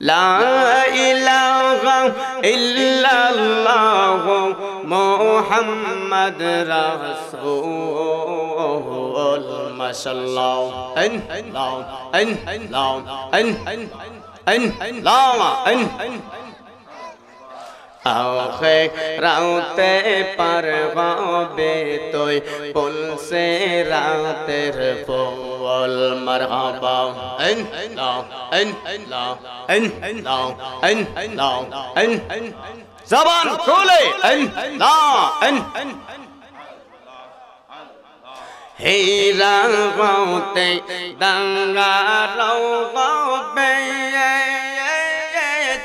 লা ইলাহা ইল্লাল্লাহ মুহাম্মদ রাসূল মাশাআল্লাহ রাউতে পার হবে তুই পুলসে রাতের ফুল মারহাবা জবান খুলে হেরা গাউতে দাঙ্গা রওবে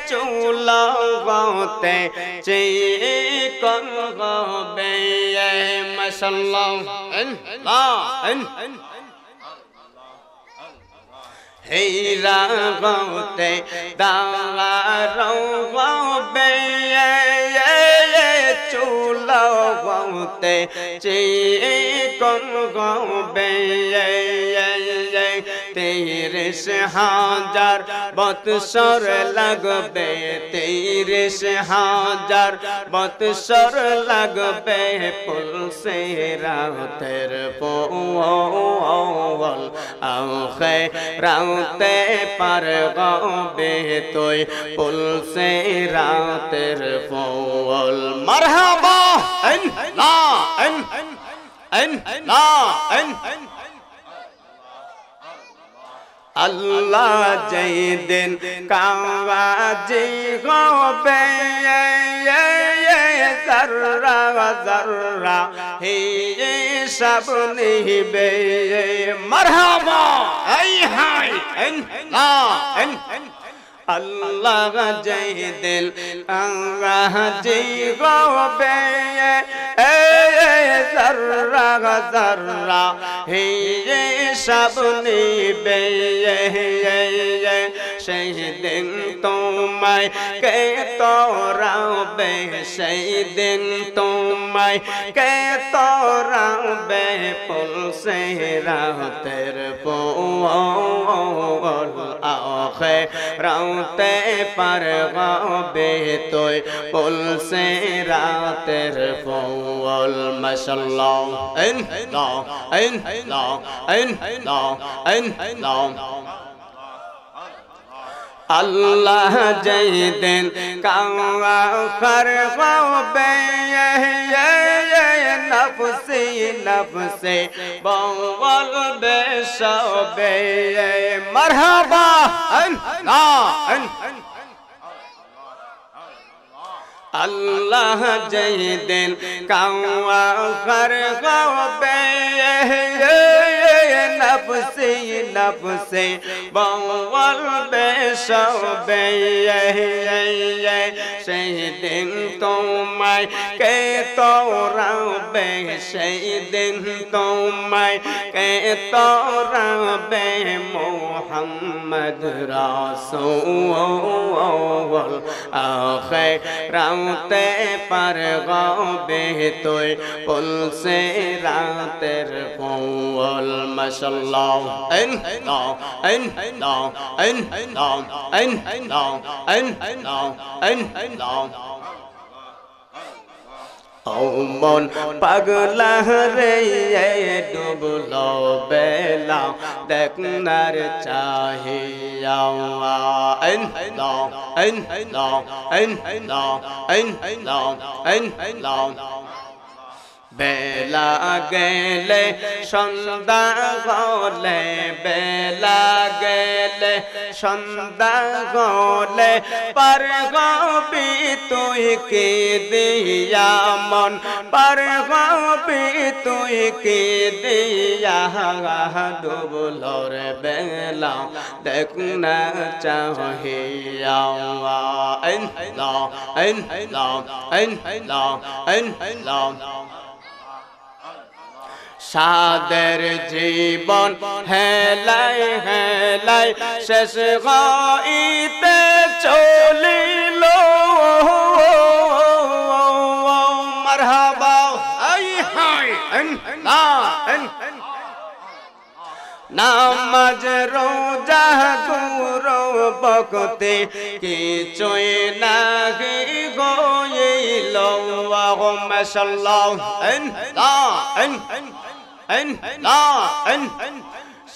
চুলা গাউতে চিকন হবে মাশাআল্লাহ হেরা গাউতে দাঙ্গা রওবে চুলা গাউতে চিকন হবে 30,000 বৎসর লাগবে 30,000 বৎসর লাগবে পুলসে রাতের ফুল আখে রাতে পার হবে তুই পুলসে রাতের ফুল মারহাবা আল্লাহ যেই দিন কাওয়াজি হবে যাররা যাররা হিসাব নিবে মারহাবা এই হাই আল্লাহ যেই দিন কাওয়াজি হবে যাররা যাররা হিসাব নিবে সেই দিন তোমায় কে তোরাবে সেই দিন তোমায় কে তোরাবে পুলসে রাতের ফুল আখে রাতে পার হবে তুই পুলসে রাতের ফুল মাশাআল্লাহ আল্লাহ যেই দিন কাওয়ার হবে নফসি নফসে বলবে সবে মারহাবা আল্লাহ যেই দিন কাওয়ার হবে নফসি নফসে বলবে সবে সেই দিন তোমায় কে তোরাবে সেই দিন তোমায় কে তোরাবে মুহাম্মদ রাসূল আখে রাতে পার হবে তুই পুলসে রাতের ফুল মাশাআল্লাহ ও মন পাগলা রে ডুবলো বেলা দেখনার চাহিয়া বেলা গেলে সন্ধ্যা হলে বেলা গেলে সন্ধ্যা হলে পার হবি তুই কে দিয়া মন পার হবি তুই কে দিয়া ডুবলোর বেলা দেখ না চাহিয়া সাদের জীবন হেলাই হেলাই শেষ হইতে চলিল মারহাবা আই হাই নামাজ রোজা গুরু বকতে কিছুই নাহি গইল আল্লাহুম্মা সাল্লাল্লাহু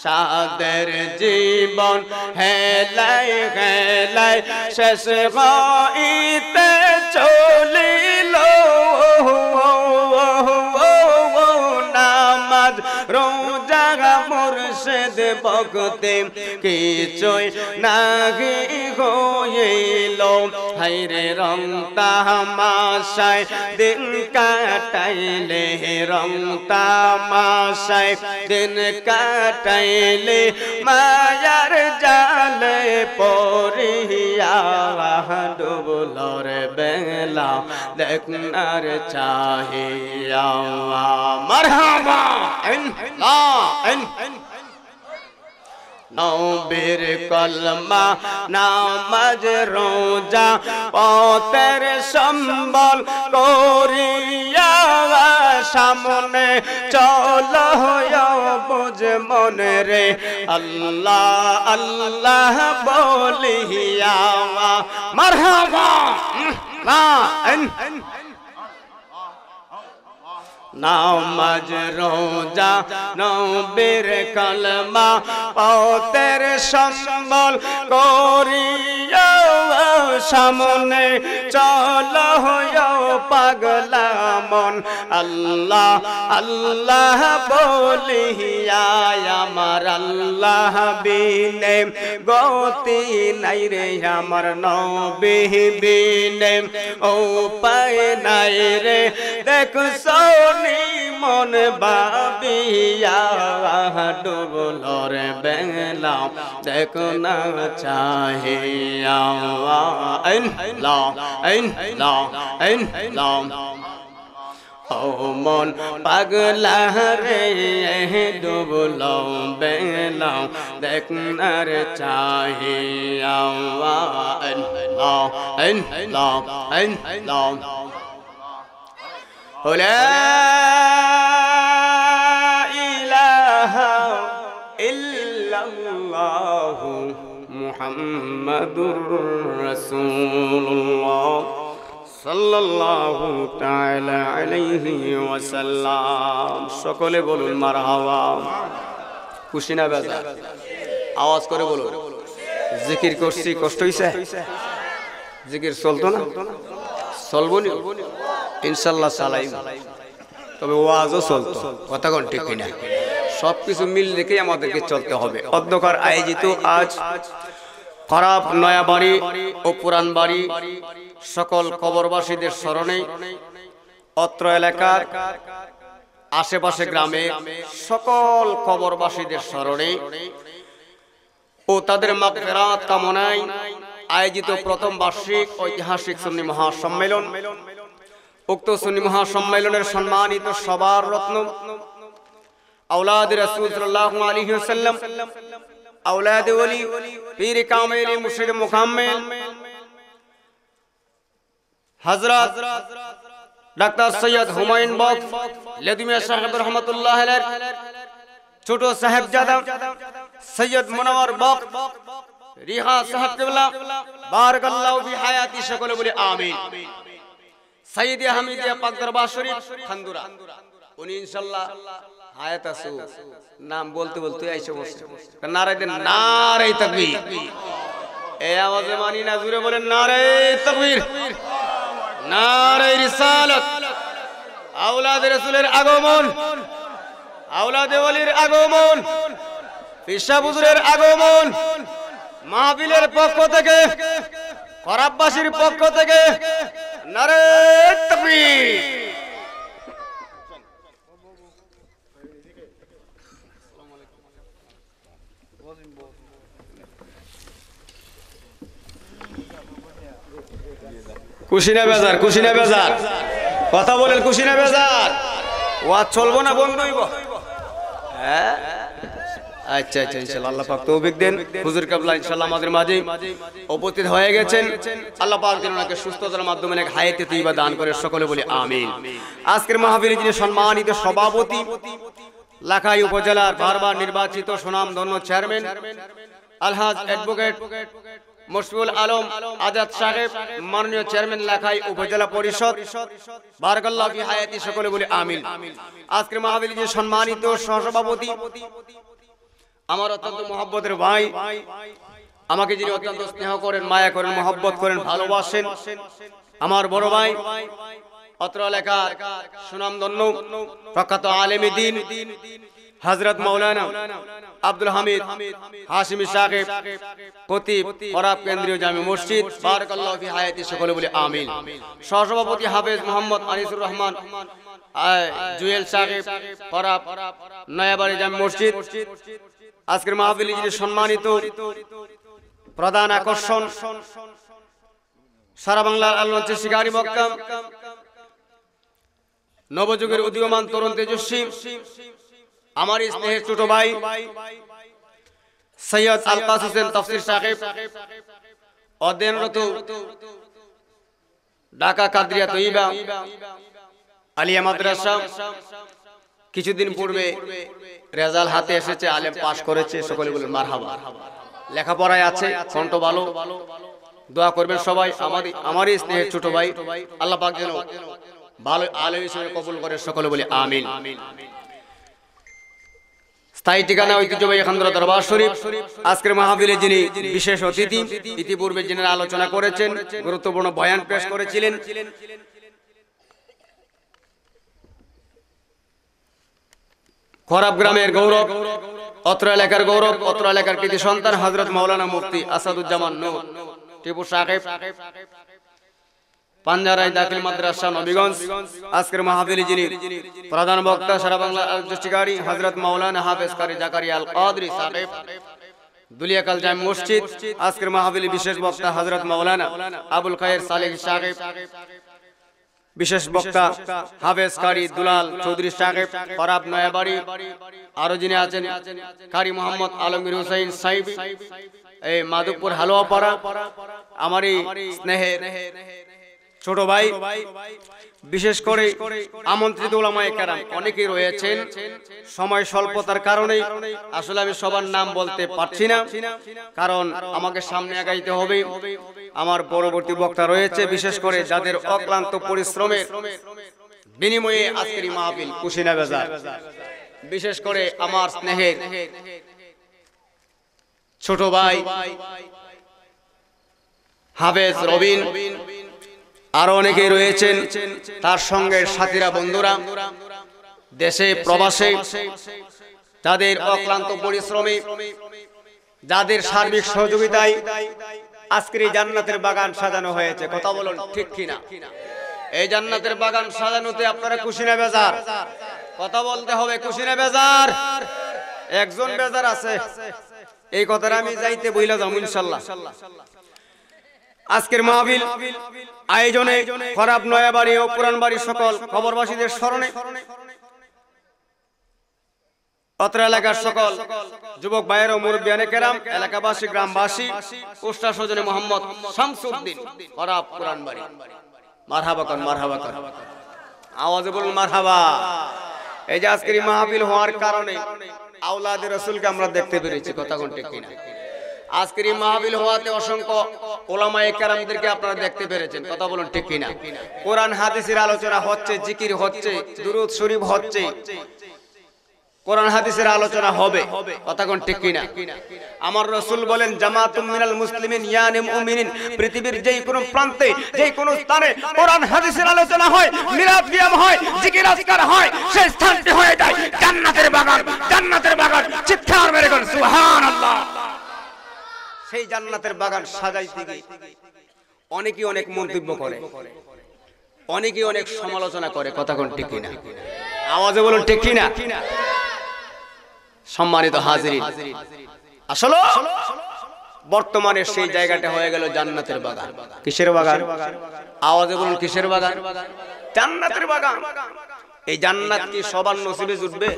সাদের জীবন হেলাই হেলাই শেষ হইতে চলিল নামাজ রোজা মুর্শিদ ভক্তি কিছুই নাহি হইল হায়রে রং তামাশায় দিন কাটাইলে রং তামাশায় দিন কাটাইলে মায়ার জালে পড়িয়া ডুবলর বেলা দেখনার চাহিয়া মারহাবা নবীর কলমা নামাজ রোজা পথের সম্বল করিয়া সামনে চলো বুঝ মনে রে আল্লাহ আল্লাহ বলিয়া মারহাবা নামাজ রোজা নবীর কলমা পথের সম্বল করিয়া সামনে চলো পাগলা মন আল্লাহ আল্লাহ বলিয়া আমার আল্লাহ বিনে গতি নাই রে আমার নবী বিনে উপায় নাই রে দেখ সোনি মন বাবিয়া ডুবলর বেলা দেখো না চাহিয়া ও মন পাগলা রে ডুবল বেলা দেখনার চাহিয়া لا إله إلا الله محمد رسول الله صلى الله تعالى عليه وسلم সকলে বলুন মারহাবা খুশি না বেজার আওয়াজ করে বলুন জিকির করছি কষ্ট হইছে জিকির চলতো না চলবো না ইনশাআল্লাহ চালাই তবে ওয়াজও চলতো কথা কোন ঠিক কিনা সবকিছু মিল রেখে আমাদেরকে চলতে হবে অধ্যকার আয়োজিত আজ খারাপ নয়া বাড়ি ও পুরান বাড়ি সকল কবরবাসীদের স্মরণে অত্র এলাকার আশেপাশে গ্রামে সকল কবরবাসীদের স্মরণে ও তাদের মাগফিরাত কামনায় আয়োজিত প্রথম বার্ষিক ঐতিহাসিক সুন্নি মহাসম্মেলন উক্ত সুন্নি মহাসম্মেলনের সম্মানিত সবার রত্ন আওলাদ রাসূল সাল্লাল্লাহু আলাইহি ওয়াসাল্লাম আওলাদ ওলি পীর কামেল মুর্শিদ মুকাম্মেল হযরত ডাক্তার সৈয়দ হুমায়ুন বক্স লেদুমিয়া সাহেব রহমাতুল্লাহ আলাইহি ছোট সাহেবজাদা সৈয়দ মুনওয়ার বক্স রিহা সাহেব কিবলা বারাকাল্লাহু ফি হায়াতি সকলে বলি আমিন সাইয়্যিদি হামিদিয়া পাক দরবার শরীফ খান্দুরা উনি ইনশাআল্লাহ হায়াত আছে নাম বলতে বলতে আইসে বসে নারে দেন নারে তাকবীর এই আওয়াজে মানি না জোরে বলেন নারে তাকবীর নারে রিসালাত আওলাদ রাসূলের আগমন আওলাদ ওলির আগমন পিসা হুজুরের আগমন মাহফিলের পক্ষ থেকে খরাববাসীর পক্ষ থেকে নারে তাকবীর খুশি না বেজার কথা বলেন খুশি না বেজার ওয়াজ চলবো না বন্ধ হইব হ্যাঁ আচ্ছা আচ্ছা ইনশাআল্লাহ আল্লাহ পাক তৌফিক দেন হুজুর কিবলা ইনশাআল্লাহ আমাদের মাঝে উপস্থিত হয়ে গেছেন আল্লাহ পাক যেন ওনাকে সুস্থতার মাধ্যমে এক হায়াতে তৈয়বা দান করে সকলে বলি আমিন আজকের মাহফিলে যিনি সম্মানিত সভাপতি লাখাই উপজেলার বারবার নির্বাচিত সুনামধন্য চেয়ারম্যান আলহাজ অ্যাডভোকেট মুশফিকুল আলম আজাদ সাহেব, মাননীয় চেয়ারম্যান লাখাই উপজেলা পরিষদ, বারাকাল্লাহু ফি হায়াতি, সকলে বলি আমিন। আজকের মাহফিলে যে সম্মানিত সহসভাপতি, আমার অত্যন্ত মহব্বতের ভাই, আমাকে যিনি অত্যন্ত স্নেহ করেন, মায়া করেন, মহব্বত করেন, ভালোবাসেন, আমার বড় ভাই, অত্র এলাকার সুনামধন্য প্রখ্যাত আলেমে দ্বীন হযরত মাওলানা আব্দুল হামিদ হাশিমি সাহেব, খতিব ওরাব কেন্দ্রীয় জামি মসজিদ, বারাকাল্লাহু ফি হায়াতি, সকলে বলি আমিন। সহসভাপতি হাফেজ মোহাম্মদ আনিসুর রহমান জুয়েল সাহেব, ওরাব নয়াবাড়ি জামি মসজিদ। আজকের মাহফিলে যিনি সম্মানিত প্রধান আকর্ষণ, সারা বাংলার আলোচ্য শিকারী বক্তা, নবযুগের উদীয়মান তরুণ তেজস্বী, আমার স্নেহের ছোট ভাই সৈয়দ আলকাস হোসেন তাফসীর সাহেব, অধ্যয়নরত ঢাকা কাদরিয়া তৈয়বা আলিয়া মাদ্রাসা, কিছুদিন পূর্বে রেজাল্ট হাতে এসেছে, আলেম পাশ করেছে, সকলে বলুন মারহাবা। লেখাপড়ায় আছে, কণ্ঠ ভালো, দোয়া করবেন সবাই। আমারই স্নেহের ছোট ভাই, আল্লাহ পাক যেন ভালো আলেম হিসেবে কবুল করে, সকলে বলি আমিন। স্থায়ী ঠিকানা ঐতিহ্যবাহী খানদরা দরবার শরীফ। আজকের মাহফিলে যিনি বিশেষ অতিথি, ইতিপূর্বে যিনি আলোচনা করেছেন, গুরুত্বপূর্ণ বয়ান পেশ করেছিলেন, খরাব গ্রামের গৌরব, অত্র এলাকার গৌরব, অত্র এলাকার কৃতি সন্তান হযরত মাওলানা মুফতি আসাদুজ্জামান নূর টিপু সাহেব, পাঞ্জারাই দাখিল মাদ্রাসা নবীগঞ্জ। আজকের মাহফিলে যিনি প্রধান বক্তা, সারা বাংলা আলোচনাকারী হযরত মাওলানা হাফেজ কারি জাকারিয়া আল কাদরি সাহেব, দুলিয়াকাল জামি মসজিদ। আজকের মাহফিলে বিশেষ বক্তা হযরত মাওলানা আবুল খায়ের সালেহ সাহেব, বিশেষ বক্তা হাফেজ কারি দুলাল চৌধুরী সাহেব, ওরাব নয়াবাড়ি। আরো যিনি আছেন কারি মোহাম্মদ আলমগীর হুসাইন সাহেব, এই মাধবপুর হালুয়াপাড়া, আমারই স্নেহের ছোট ভাই। বিশেষ করে আমন্ত্রিত উলামায়ে কেরাম অনেকেই রয়েছেন, সময় স্বল্পতার কারণে আসলে আমি সবার নাম বলতে পারছি না, কারণ আমাকে সামনে আগাইতে হবে। আমার পরবর্তী বক্তা রয়েছে, বিশেষ করে যাদের অক্লান্ত পরিশ্রমের বিনিময়ে আজকের মাহফিল কুশিনা বাজার। বিশেষ করে আমার স্নেহের ছোট ভাই হাফেজ রবিন, আরো অনেকেই রয়েছেন, তার সঙ্গে সাথীরা, বন্ধুরা, দেশে প্রবাসে, যাদের অক্লান্ত পরিশ্রমে, যাদের সার্বিক সহযোগিতায় আজকের এই জান্নাতের বাগান সাজানো হয়েছে। কথা বলুন ঠিক কিনা? এই জান্নাতের বাগান সাজানোতে আপনারা খুশি না বেজার? কথা বলতে হবে, খুশি না বেজার? একজন বেজার আছে, এই কথাটা আমি যাইতে বইলা যাবো ইনশাআল্লাহ। আজকের মাহফিল আয়োজনে খরাব নয়াবাড়ি ও পুরানবাড়ি সকল খবরবাসীদের স্মরণে, অত্র এলাকার সকল যুবক ভাইয়ের ও মুরব্বিয়ানে কেরাম, এলাকাবাসী, গ্রামবাসী, উস্তাদ সজনে মোহাম্মদ শামসুদ্দিন খরাব পুরানবাড়ি, মারহাবা কর, মারহাবা কর, আওয়াজে বলুন মারহাবা। এই যে আজকের মাহফিল হওয়ার কারণে আওলাদে রাসূলকে আমরা দেখতে পেরেছি। কথা কোন ঠিক কিনা? আজকের মাহফিল হওয়াতে অসংখ্য উলামায়ে কেরামদেরকে আপনারা দেখতে পেরেছেন। কথা বলুন ঠিক কিনা? কোরআন হাদিসের আলোচনা হচ্ছে, জিকির হচ্ছে, দুরূদ শরীফ হচ্ছে, কোরআন হাদিসের আলোচনা হবে। কথা কোন ঠিক কিনা? আমার রাসূল বলেন, জামাতুম মিনাল মুসলিমিন ইয়ানি মুমিনিন, পৃথিবীর যেই কোন প্রান্তে, যেই কোন স্থানে কোরআন হাদিসের আলোচনা হয়, মিলাদ কিয়াম হয়, জিকির আজকার হয়, সেই স্থানটি হয়ে যায় জান্নাতের বাগান। জান্নাতের বাগান, চিৎকার মেরে বলুন সুবহানাল্লাহ। সেই জান্নাতের বাগান সাজাইতে গিয়ে অনেকেই অনেক মন্তব্য করে, অনেকেই অনেক সমালোচনা করে। কথা কোন ঠিক কিনা? আওয়াজে বলুন ঠিক কিনা? সম্মানিত হাজিরিন, আসলে বর্তমানে সেই জায়গাটা হয়ে গেল জান্নাতের বাগান। কিসের বাগান? আওয়াজে বলুন কিসের বাগান? জান্নাতের বাগান। এই জান্নাত কি সবার নসিবে জুটবে?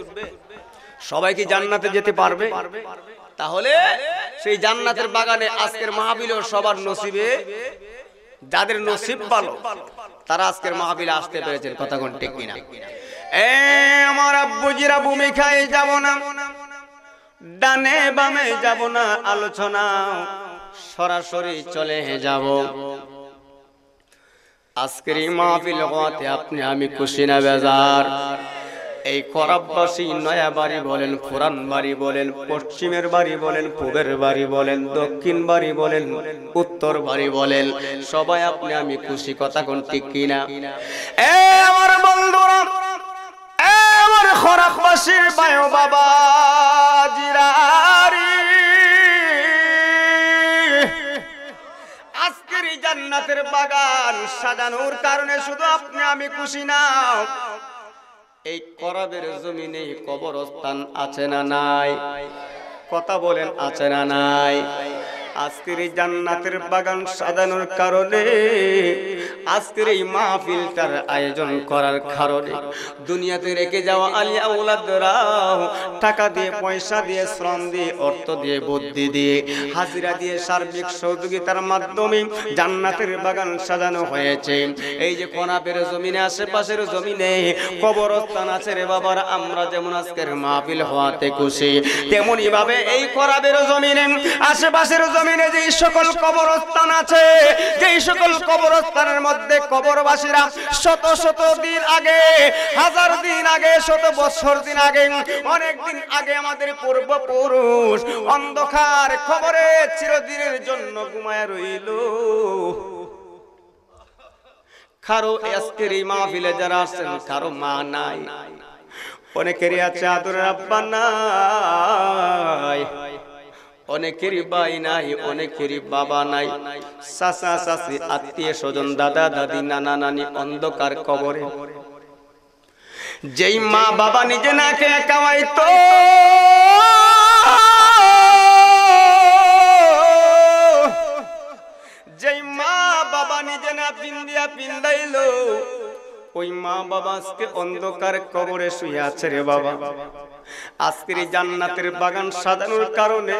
সবাই কি জান্নাতে যেতে পারবে? তাহলে সেই জান্নাতের বাগানে আজকের মাহফিল সবার নসিবে, যাদের নসিব ভালো তারা আজকের মাহফিলে আসতে পেরেছেন। কথা কোন ঠিক কিনা? এ আমার আব্বুজিরা ভূমিকায় যাব না, ডানে বামে যাব না, আলোচনা সরাসরি চলে যাব। আজকের এই মাহফিল হওয়াতে আপনি আমি খুশি না বেজার? এই খরাববাসী নয়া বাড়ি বলেন, পুরান বাড়ি বলেন, পশ্চিমের বাড়ি বলেন, পূবের বাড়ি বলেন, দক্ষিণ বাড়ি বলেন, উত্তর বাড়ি বলেন, সবাই আপনি আমি খুশি, কথা কোন ঠিক কিনা? এ আমার বন্ধুরা, এ আমার খরাববাসীর ভাই ও বাবা জিরারি, আজকের এই জান্নাতের বাগান সাজানোর কারণে শুধু আপনি আমি খুশি না, এই করাবের জমিনে কবরস্থান আছে না নাই? কথা বলেন, আছে না নাই? আজকের এই জান্নাতের বাগান সাজানোর কারণে, আজকের এই মাহফিলটার আয়োজন করার কারণে দুনিয়াতে রেখে যাওয়া আলিয়া আওলাদরা টাকা দিয়ে, পয়সা দিয়ে, শ্রম দিয়ে, অর্থ দিয়ে, বুদ্ধি দিয়ে, হাজিরা দিয়ে, সার্বিক সহযোগিতার মাধ্যমে জান্নাতের বাগান সাজানো হয়েছে। এই যে কোনাবের জমিনে, আশেপাশের জমিনে কবরস্থান আছে রে বাবার। আমরা যেমন আজকের মাহফিল হওয়াতে খুশি, তেমনি ভাবে এই কোনাবের জমিনে, আশেপাশের জমিনে যে সকল কবরস্থান আছে, যে সকল কবরস্থানের মধ্যে কবরবাসীরা শত শত দিন আগে, হাজার দিন আগে, শত বছর দিন আগে, অনেক দিন আগে আমাদের পূর্বপুরুষ অন্ধকার কবরে চিরদিনের জন্য ঘুমায় রইল। কারো আজকের এই মাহফিলে যারা আসছেন, কারো মা নাই, অনেকেরই আছে আদরের আব্বা নাই, অনেকেরই ভাই নাই, অনেকেরই বাবা নাই, চাচা চাচি, আত্মীয় স্বজন, দাদা দাদি, নানা নানি অন্ধকার কবরে। যেই মা বাবা নিজে না খেয়ে খাওয়াইতো, যেই মা বাবা নিজে না পিন্দাইলো, ওই মা বাবা আজকে অন্ধকার কবরে শুয়ে আছে রে বাবা। আজকের জান্নাতের বাগান সাজানোর কারণে,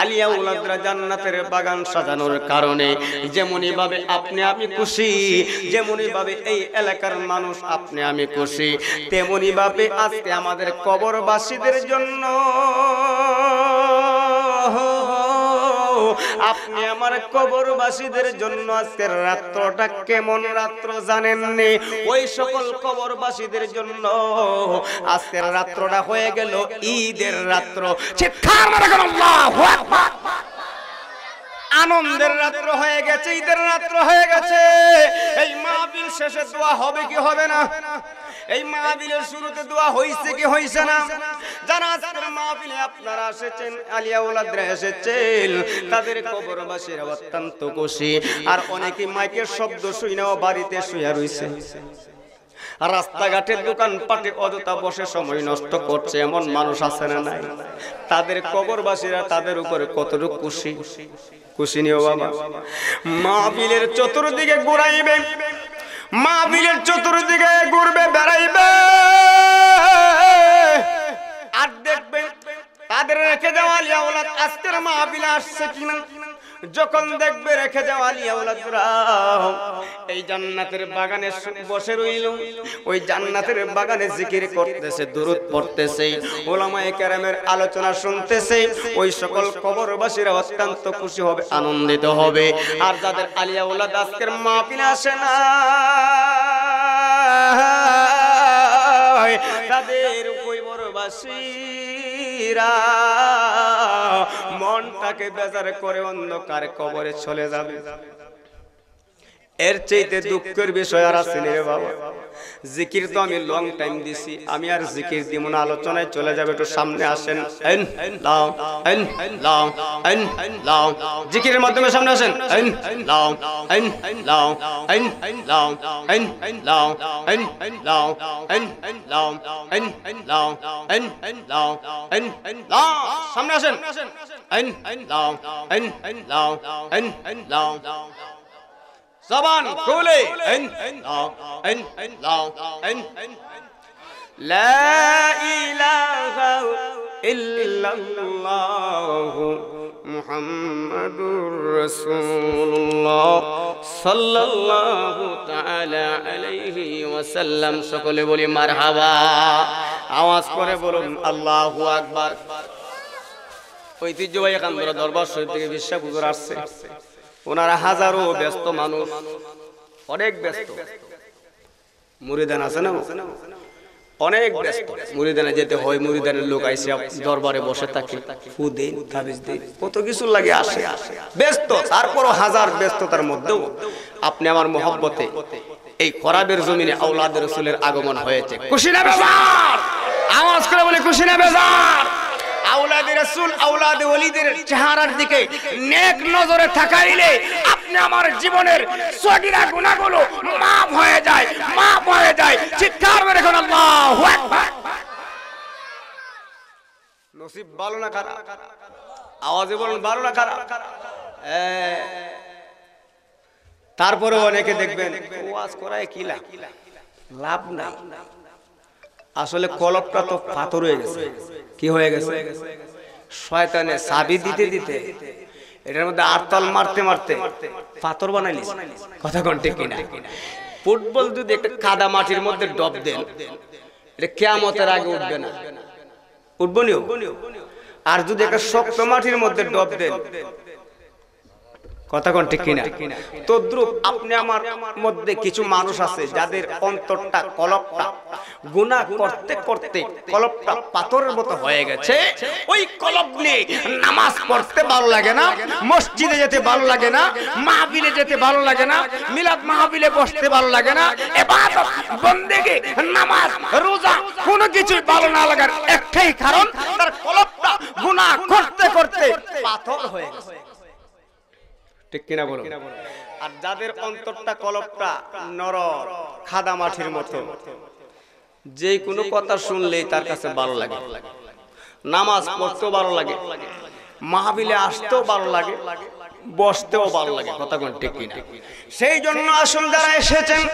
আলিয়া আওলাদরা জান্নাতের বাগান সাজানোর কারণে যেমনই ভাবে আপনি আমি খুশি, যেমনই ভাবে এই এলাকার মানুষ আপনি আমি খুশি, তেমনই ভাবে আজকে আমাদের কবরবাসীদের জন্য আপনি আমার কবরবাসীদের জন্য আজকের রাত্রটা কেমন রাত্র জানেননি? ওই সকল কবরবাসীদের জন্য আজকের রাত্রটা হয়ে গেল ঈদের রাত্র। চিৎকার করে বলুন আল্লাহু আকবার। আনন্দের রাত্র হয়ে গেছে, ঈদের রাত্র হয়ে গেছে। এই মাহফিল শেষে দোয়া হবে কি হবে না? এই মাহফিলের শুরুতে দোয়া হইছে কি হইছে না? যারা আজকের মাহফিলে আপনারা এসেছেন, আলিয়া আওলাদরা এসেছেন, তাদের কবরবাসীরা অত্যন্ত খুশি। আর অনেকে মাইকের শব্দ শুনেও বাড়িতে শুয়ে রইছে, রাস্তাঘাটের দোকান পাটে অযথা বসে সময় নষ্ট করছে, এমন মানুষ আছে না নাই? তাদের কবরবাসীরা তাদের উপরে কতটুকু খুশি? খুশি নিও বাবা। মাহফিলের চতুর্দিকে ঘুরাইবে, মাহফিলের চতুর্দিকে ঘুরবে, বেড়াইবে, আর দেখবে তাদের রেখে যাওয়া আলিয়া আওলাদ আজকের মাহফিলে আসছে কিনা। যখন দেখবে রেখে যাওয়া আলিয়া আওলাদরা এই জান্নাতের বাগানে বসে রইল, ওই জান্নাতের বাগানে জিকির করতেছে, দুরূদ পড়তেছে, উলামায়ে কেরামের আলোচনা শুনতেছে, ওই সকল কবরবাসীরা অত্যন্ত খুশি হবে, আনন্দিত হবে। আর যাদের আলিয়া আওলাদ আজকের মাহফিলে আসে না, তাদের কবরবাসীরা মনটাকে বেজার করে অন্ধকার কবরে চলে যাবে। এর চাইতে দুঃখের বিষয় আর আছে রে বাবা। জিকির তো আমি লং টাইম দিছি, আমি আর জিকির দিব না, আলোচনায় চলে যাবে। একটু সামনে আসেন, জিকিরের মাধ্যমে সামনে আসেন। সামনে আসেন। জবান খুলে লা ইলাহা ইল্লাল্লাহু মুহাম্মাদুর রাসূলুল্লাহ সাল্লাল্লাহু তাআলা আলাইহি ওয়াসাল্লাম। সকলে বলি মারহাবা। আওয়াজ করে বলুন আল্লাহু আকবার। ঐতিহ্যবাহী কান্দরা দরবার শরীফ থেকে বিশ্বাস হুজুর আসছে। ওনারা হাজারো ব্যস্ত মানুষ, অনেক ব্যস্ত। মুরিদান আছে না, অনেক ব্যস্ত। মুরিদানে যেতে হয়, মুরিদানের লোক আইসে দরবারে বসে থাকে, ফু দেন, তাবিজ দেন, কত কিছু লাগে আসে, ব্যস্ত। তারপরও হাজার ব্যস্ততার মধ্যেও আপনি আমার মহব্বতে এই খরাবের জমিনে আওলাদ রাসূলের আগমন হয়েছে। খুশি না বেজার? আওয়াজ করে বলে খুশি না বেজার? আওলাদ রাসূল, আওলাদ ওলিদের চেহারার দিকে নেক নজরে তাকাইলে আপনি আমার জীবনের সগীরা গুনাহগুলো মাফ হয়ে যায়, মাফ হয়ে যায়। চিৎকার করে এখন আল্লাহু আকবার। নসিব ভালো না খারাপ? আওয়াজে বলুন ভালো না খারাপ? তারপরে অনেকে দেখবেন ওয়াজ করায় কি লাভ নাই। আসলে কলবটা তো পাথর হয়ে গেছে। কি হয়ে গেছে? শয়তানে চাবি দিতে দিতে এটার মধ্যে আরতাল মারতে মারতে পাথর বানাইলিস। কথা কোন ঠিক কিনা? ফুটবল যদি একটা কাদা মাটির মধ্যে ডব দেন, এটা কিয়ামতের আগে উঠবে না, উঠবো নিও। আর যদি একটা শক্ত মাটির মধ্যে ডব দেন, কথা কোন ঠিক কিনা? তদ্রুপ আপনি আমার মধ্যে কিছু মানুষ আছে যাদের অন্তরটা, কলবটা গুনাহ করতে করতে কলবটা পাথরের মতো হয়ে গেছে। ওই কলব নিয়ে নামাজ পড়তে ভালো লাগে না, মসজিদে যেতে ভালো লাগে না, মাহফিলে যেতে ভালো লাগে না, মিলাদ মাহফিলে বসতে ভালো লাগে না, ইবাদত বন্দেগী নামাজ রোজা কোনো কিছুই ভালো না লাগার একটাই কারণ, তার কলবটা গুনাহ করতে করতে পাথর হয়ে গেছে। ঠিক কিনা বলো? আর যাদের অন্তরটা, কলবটা নরম খাদা মাটির মতো, যে কোনো কথা শুনলেই তার কাছে ভালো লাগে, নামাজ পড়তেও ভালো লাগে, মাহফিলে আসতেও ভালো লাগে, বসতেও ভালো লাগে। কথা কোন ঠিক কিনা? সেই জন্য আসুন যারা এসেছেন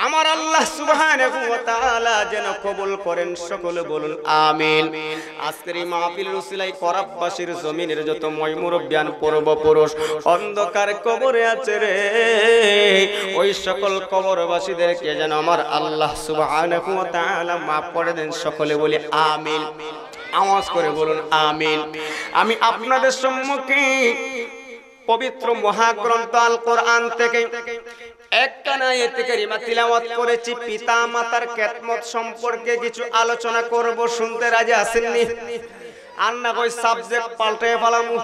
আমার আল্লাহ সুবহানাহু ওয়া তাআলা যেন কবুল করেন। সকলে বলুন আমিন। আজকের এই মাহফিলের উসিলায় করাববাসীর জমিনের যত মুরব্বিয়ান, পূর্বপুরুষ অন্ধকার কবরে আছে রে, ওই সকল কবরবাসীদেরকে যেন আমার আল্লাহ সুবহানাহু ওয়া তাআলা মাফ করে দেন। সকলে বলি আমিন। আওয়াজ করে বলুন আমিন। আমি আপনাদের সম্মুখে পবিত্র মহাগ্রন্থ আল কোরআন থেকে একখানা আয়াত কারিমা তিলাওয়াত করেছি। পিতা মাতার খেদমত সম্পর্কে কিছু আলোচনা করব, শুনতে রাজি আছেননি? আর না কই সাবজেক্ট পাল্টে ফেলামু?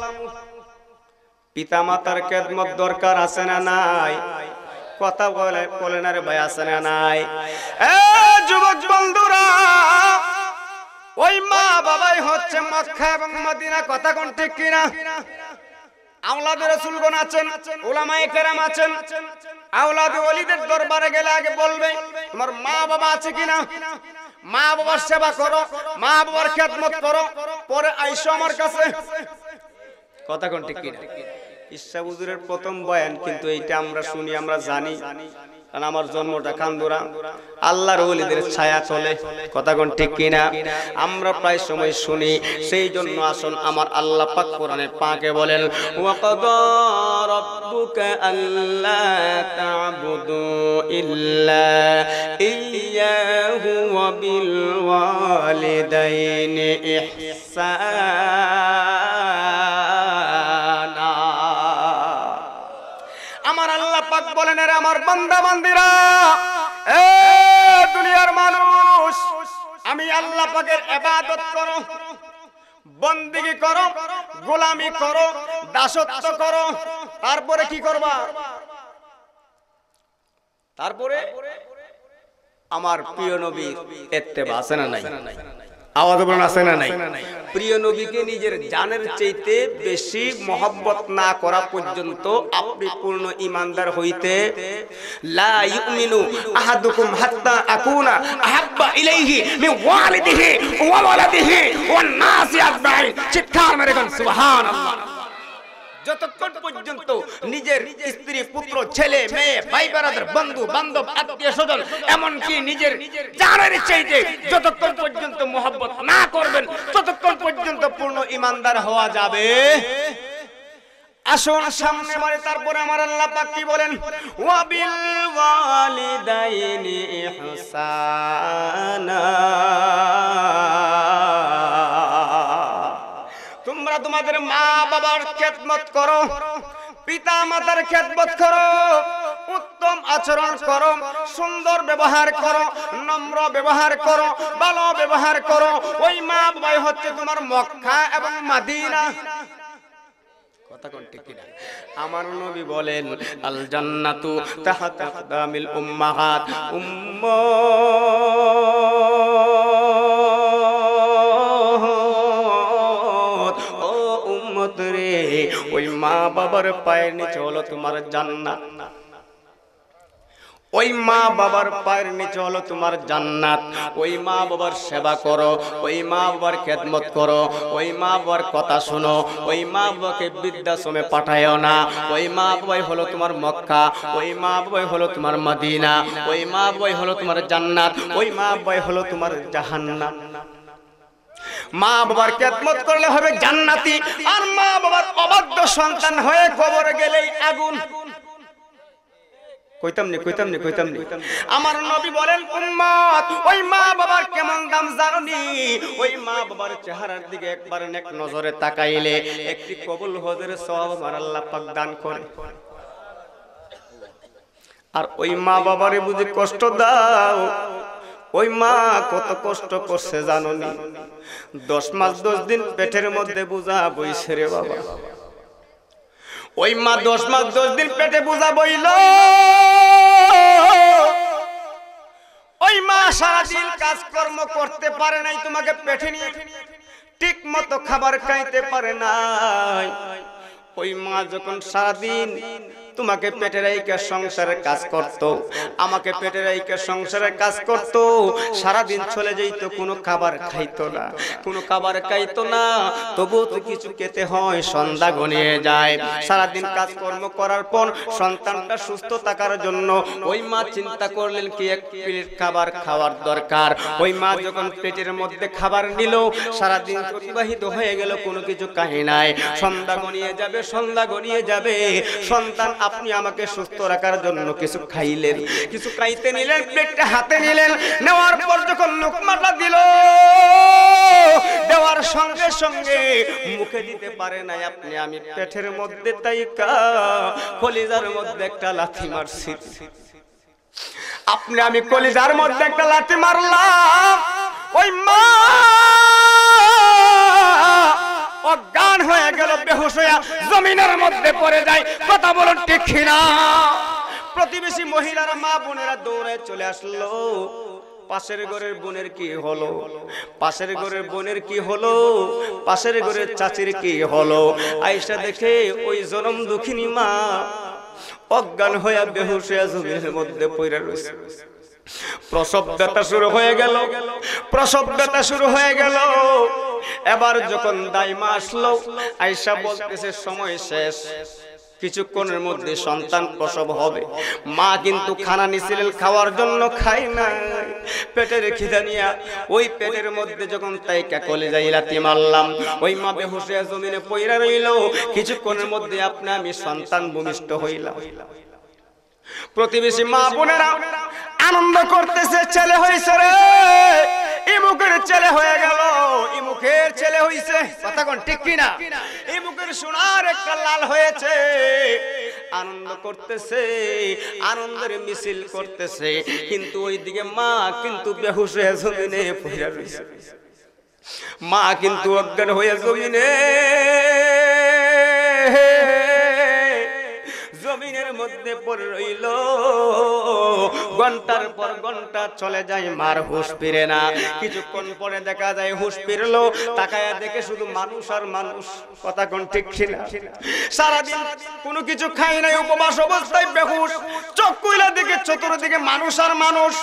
পিতা মাতার খেদমত দরকার আছে না নাই? কথা বলে না রে ভাই, আছে না নাই? এ যুবক বন্ধুরা, ওই মা বাবাই হচ্ছে মক্কা এবং মদিনা। কথা কোন ঠিক কিনা? আওলাদ রাসূলগণ আছেন, উলামায়ে কেরাম আছেন। আওলাদ ওলিদের দরবারে গেলে আগে বলবে তোমার মা বাবা আছে কিনা, মা বাবার সেবা করো, মা বাবার খেদমত করো, পরে আইসো আমার কাছে। কথা কোন ঠিক কিনা? ইসা হুজুরের প্রথম বয়ান কিন্তু এইটা আমরা শুনি, আমরা জানি, কারণ আমার জন্মটা কান্দুরা, আল্লাহর ওলিদের ছায়া চলে। কথা কোন ঠিক কিনা? আমরা প্রায় সময় শুনি। সেই জন্য আসুন আমার আল্লাহ পাক কোরআনে পাকে বলেন ওয়া কাদা রাব্বুকা আল্লা তা'বুদু ইল্লা ইয়্যাহু ওয়া বিল ওয়ালিদাইনি ইহসানা। আমার আল্লাহ পাক বলেন এর আমার বান্দা বান্দিরা, এ দুনিয়ার মানুষ, আমি আল্লাহ পাকের ইবাদত করো, বন্দেগী করো, গোলামি করো, দাসত্ব করো। তারপরে কি করবা? তারপরে আমার প্রিয় নবীর ইত্তেবা আছে না নাই? আওয়াজ বলুন আছে না নাই? প্রিয় নবীকে নিজের জানের চাইতে বেশি মহব্বত না করা পর্যন্ত আপনি পূর্ণ ঈমানদার হইতে লা ইউমিনু আহাদুকুম হাত্তা আকুনা আহাব্বা ইলাইহি মিন ওয়ালিদিহি ওয়া ওয়ালাদিহি ওয়ান নাসি আজমাইন। চিৎকার মেরে বলুন সুবহানাল্লাহ। যতক্ষণ পর্যন্ত নিজের স্ত্রী, পুত্র, ছেলে, মেয়ে, ভাই ব্রাদার, বন্ধু বান্ধব, আত্মীয় স্বজন, এমনকি নিজের জানের চাইতে যতক্ষণ পর্যন্ত মহব্বত না করবেন ততক্ষণ পর্যন্ত পূর্ণ ঈমানদার হওয়া যাবে আসুন সামনে বাড়ি। তারপরে আমার আল্লাহ পাক কি বলেন, ওয়াবিল ওয়ালিদাইনি ইহসানা, তোমরা তোমাদের মা বাবার খেদমত করো, পিতা মাতার খেদমত করো, উত্তম আচরণ করো, সুন্দর ব্যবহার করো, নম্র ব্যবহার করো, ভালো ব্যবহার করো। ওই মা বাবাই হচ্ছে তোমার মক্কা এবং মদিনা। কথা কোন ঠিক কিনা? আমার নবী বলেন, আল জান্নাতু তাহতা আকদামিল উম্মাহাত, ও উম্মত রে, ওই মা বাবার পায়ের নিচে হলো তোমার জান্নাত। ওই মা বাবার পায়ের নিচে হলো তোমার জান্নাত। ওই মা বাবার সেবা করো, ওই মা বাবার খেদমত করো, ওই মা বাবার কথা শোনো। ওই মা বাবাকে বৃদ্ধাশ্রমে পাঠায়ও না। ওই মা বাবাই হলো তোমার মক্কা, ওই মা বাবাই হলো তোমার মদিনা, ওই মা বাবাই হলো তোমার জান্নাত, ওই মা বাবাই হলো তোমার জাহান্নাম। মা বাবার খেদমত করলে হবে জান্নাতি, আর মা বাবার অবাধ্য সন্তান হয়ে কবরে গেলেই আগুন। কইতাম নি। আমার নবী বলেন, উম্মত, ওই মা বাবার কেমন দাম জানোনি? ওই মা বাবার চেহারার দিকে একবার নেক নজরে তাকাইলে একটি কবুল হজের সওয়াব আমার আল্লাহ পাক দান করে। আর ওই মা বাবারে বুঝি কষ্ট দাও? ওই মা কত কষ্ট করছে জানোনি? 10 মাস 10 দিন পেটের মধ্যে বোঝা বইছে রে বাবা। ওই মা 10 মাস 10 দিন পেটে বোঝা বইল। ওই মা সারাদিন কাজকর্ম করতে পারে নাই, তোমাকে পেটে নিয়ে ঠিক মতো খাবার খাইতে পারে নাই। ওই মা যখন সারাদিন তোমাকে পেটে রাইখা সংসারের কাজ করত, আমাকে পেটে রাইখা সংসারের কাজ করত, সারাদিন চলে যাইত, কোনো খাবার খাইতো না, কোনো খাবার খাইতো না। তবুও তো কিছু খেতে হয়, সন্ধ্যা গনিয়ে যায়। সারাদিন কাজকর্ম করার পর সন্তানটা সুস্থ থাকার জন্য ওই মা চিন্তা করলেন কি এক প্লেট খাবার খাওয়ার দরকার। ওই মা যখন পেটের মধ্যে খাবার নিল, সারাদিন অতিবাহিত হয়ে গেল, কোনো কিছু খাই নাই। সন্ধ্যা গনিয়ে যাবে, সন্ধ্যা গনিয়ে যাবে। সন্তান, আপনি আমাকে সুস্থ রাখার জন্য কিছু খাইলেন, কিছু খাইতে নিলেন, প্লেটটা হাতে নিলেন। নেওয়ার পর যখন লোকমাটা দিল, দেওয়ার সঙ্গে সঙ্গে মুখে দিতে পারে নাই আপনি, আমি পেটের মধ্যে তাইকা কলিজার মধ্যে একটা লাথি মারছি। আপনি আমি কলিজার মধ্যে একটা লাথি মারলাম। ওই মা অজ্ঞান হয়ে গেল, বেহুশ হয়ে জমিনের মধ্যে পড়ে যায়। কথা বলুন ঠিক কিনা? প্রতিবেশী মহিলারা, মা বোনেরা দৌড়ে চলে আসলো। পাশের ঘরের বোনের কি হলো, পাশের ঘরের বোনের কি হলো, পাশের ঘরের চাচির কি হলো। আয়েশা দেখে ওই জনম দুঃখিনী মা অজ্ঞান হয়ে বেহুশ হয়ে জমিনের মধ্যে পড়ে রয়েছে। প্রসব ব্যথা শুরু হয়ে গেল, প্রসব ব্যথা শুরু হয়ে গেল। এবার যখন দাইমা আসলো, আয়েশা বলতেছে সময় শেষ, কিছুক্ষণের মধ্যে সন্তান প্রসব হবে। মা কিন্তু খানা নিছিলেন খাওয়ার জন্য, খাই নাই, পেটের খিদা নিয়া ওই পেটের মধ্যে যখন তাইকা কলিজায় লাথি মারলাম, ওই মা বেহুশ হয়ে জমিনে পইরা রইল। কিছুক্ষণের মধ্যে আপনি আমি সন্তান ভূমিষ্ঠ হইলাম। প্রতিবেশী মা বোনেরা আনন্দ করতেছে, ছেলে হয়েছে রে, ইমুকের ছেলে হয়ে গেল, ইমুকের ছেলে হয়েছে। কথা কোন ঠিক কিনা? ইমুকের সোনার একটা লাল হয়েছে। আনন্দ করতেছে, আনন্দের মিছিল করতেছে, কিন্তু ওইদিকে মা কিন্তু বেহুশ হয়ে জমিনে পড়ে রয়েছে। মা কিন্তু অজ্ঞান হয়ে জমিনে জমিনের মধ্যে পড়ে রইল। ঘন্টার পর ঘন্টা চলে যায়, মার হুঁশ ফিরে না। কিছুক্ষণ পরে দেখা যায় হুঁশ ফিরলো, তাকায়া দেখে শুধু মানুষ আর মানুষ। কথা কোন ঠিক কিনা? সারাদিন কোনো কিছু খাই নাই, উপবাস অবস্থায় বেহুশ, চোখ কইলা দেখে চতুর্দিকে মানুষ আর মানুষ।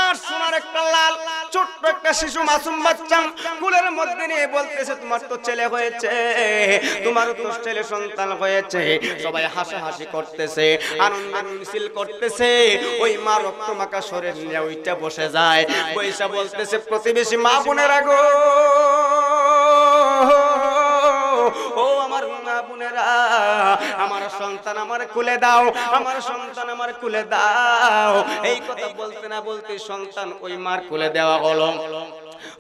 আর সোনার একটা লাল ছোট্ট একটা শিশু মাসুম বাচ্চা কুলের মধ্যে নিয়ে বলতেছে, তোমার তো ছেলে হয়েছে, তোমার তো ছেলে সন্তান হয়েছে। সবাই হাসাহাসি করতেছে, আনন্দ মিছিল করতেছে। ওই মা রক্ত মাখা শরীর নিয়ে ওইটা বসে যায়, বৈশা বলতেছে, প্রতিবেশী মা বোনেরা গো, ও আমার মা বোনেরা, বোনেরা, আমার সন্তান আমার কোলে দাও, আমার সন্তান আমার কোলে দাও। এই কথা বলতে না বলতে সন্তান ওই মার কোলে দেওয়া হলো।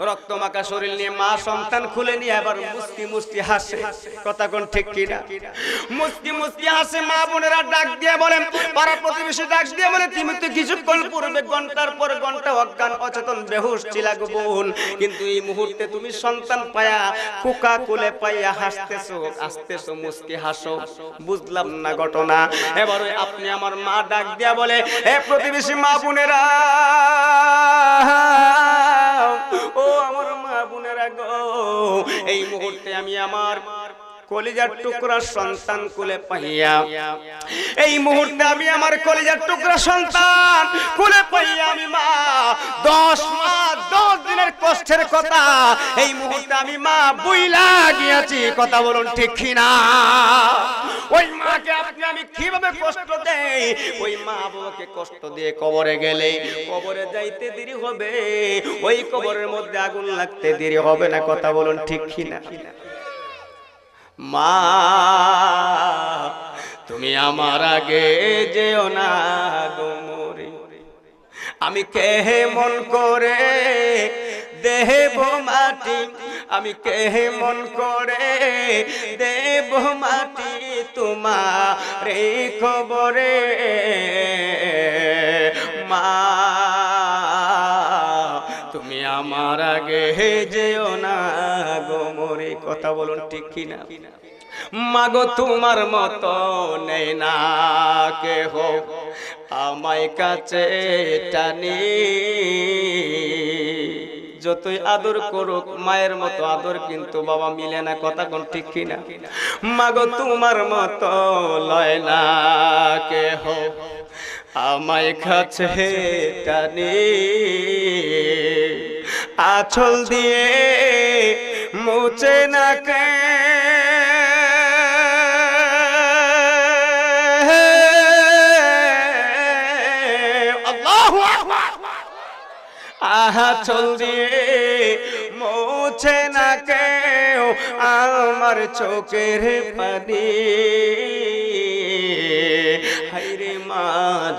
রক্তমাখা শরীর নিয়ে মা সন্তান খুলে নিয়ে আবার মুস্কি মুস্কি হাসে। কথা কোন ঠিক কিনা? মুস্কি মুস্কি হাসে। মা বোনেরা ডাক দিয়ে বলেন, পাড়া প্রতিবেশী ডাক দিয়ে বলে, তুমি তো কিছুক্ষণ পূর্বে ঘন্টার পর ঘন্টা অজ্ঞান অচেতন বেহুশ ছিলা গো বোন, কিন্তু এই মুহূর্তে তুমি সন্তান পায়া কোকা কোলে পাইয়া হাসতেছো, হাসতেছো, মুস্কি হাসো। বুঝলাম না ঘটনা। এবার আপনি আমার মা ডাক দিয়া বলে, হে প্রতিবেশী মা বোনেরা, ও আমার মা বোনেরা গো, এই মুহূর্তে আমি আমার কলিজার টুকরা সন্তান কোলে পাইয়া, এই মুহূর্তে আমি আমার কলিজার টুকরা সন্তান কোলে পাইয়া আমি মা 10 মাস 10 দিনের কষ্টের কথা এই মুহূর্তে আমি মা বুইলা গিয়েছি। কথা বলুন ঠিক কিনা? ওই মাকে আপনি আমি কিভাবে কষ্ট দেই? ওই মা বাবাকে কষ্ট দিয়ে কবরে গেলে কবরে যাইতে দেরি হবে, ওই কবরের মধ্যে আগুন লাগতে দেরি হবে না। কথা বলুন ঠিক কিনা? মা তুমি আমার আগে যেও না গো মরে, আমি কেমন করে দেব মাটি, আমি কেমন করে দেব মাটি তোমার এই কবরে। মা তুমি আমার আগে যেও না গো মরে। কথা বলুন ঠিক কিনা? মাগো তোমার মতো নেই না কেহ আমায় কাছে টানি, যতই আদর করুক মায়ের মতো আদর কিন্তু বাবা মিলে না। কথা কোন ঠিক কিনা? মাগো তোমার মতো লয় না কেহ আমায় কাছে টানি, আঁচল দিয়ে মুছে না কে আঁচল দিয়ে মুছে না কেউ আমার চোখের পানি। হায়রে মা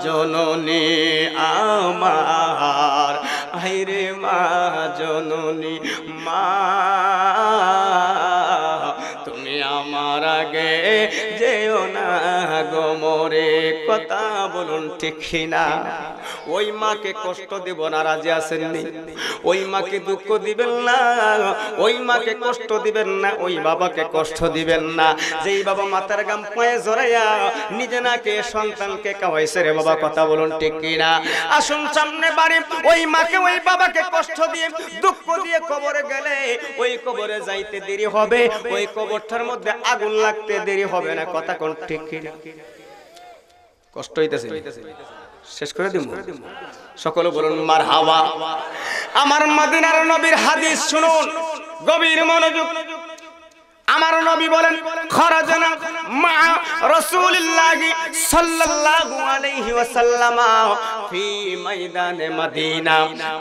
জননী আমার, হায়রে মা জননী, মা তুমি আমার আগে যেও না গো মরে। কথা বলুন ঠিক না? ওই মাকে কষ্ট দিব না, রাজি আছেননি? ওই মাকে দুঃখ দিবেন না, ওই মাকে কষ্ট দিবেন না, ওই বাবাকে কষ্ট দিবেন না। যেই বাবা মাথার গাম পায়ে জড়াইয়া নিজে নাকে সন্তানকে খাওয়াইছে রে বাবা। কথা বলুন ঠিক কিনা? আসুন সামনে বাড়ি, ওই মাকে ওই বাবাকে কষ্ট দিয়ে দুঃখ দিয়ে কবরে গেলে ওই কবরে যাইতে দেরি হবে, ওই কবরটার মধ্যে আগুন লাগতে দেরি হবে না। কথা কোন ঠিক কিনা? কষ্ট হইতেছে, শেষ করে দিব। সকলে বলুন মারহাবা। আমার মদিনার নবীর হাদিস শুনুন গভীর মনোযোগ। আমার নবী বলেন, খরাজানা মা রাসূলিল্লাহি সাল্লাল্লাহু আলাইহি ওয়াসাল্লাম ফি ময়দানে মদিনা।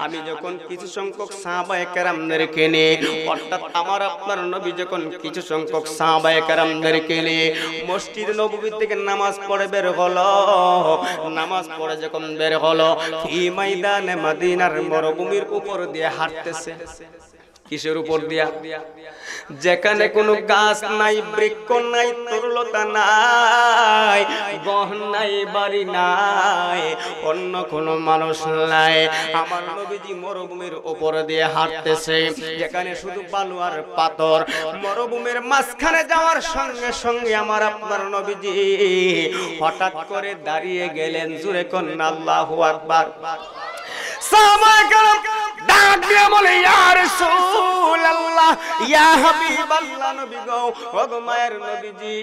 আমি যখন কিছু সংখ্যক সাহাবায়ে কেরামদেরকে নিয়ে, অর্থাৎ আমার আপনার নবী যখন কিছু সংখ্যক সাহাবায়ে কেরামদেরকে নিয়ে মসজিদ নববী থেকে নামাজ পড়ে বের হলো, নামাজ পড়ে যখন বের হলো ফি ময়দানে মদিনার মরুভূমির উপর দিয়ে হাঁটতেছে। কিসের উপর দিয়া? যেখানে কোনো গাছ নাই, বৃক্ষ নাই, তরুলতা নাই, গহন নাই, বাড়ি নাই, অন্য কোনো মানুষ নাই। আমার নবীজি মরুভূমির উপর দিয়ে হাঁটতেছে, যেখানে শুধু বালু আর পাথর। মরুভূমির মাঝখানে যাওয়ার সঙ্গে সঙ্গে আমার আপনার নবীজি হঠাৎ করে দাঁড়িয়ে গেলেন। জোরে কন্যা আল্লাহু আকবার। সাহাবায়ে কেরাম ডাক দিয়ে বলে, ইয়া রাসূলুল্লাহ, ইয়া হাবিবাল্লাহ, নবী গো, ও গো মায়ের নবীজি,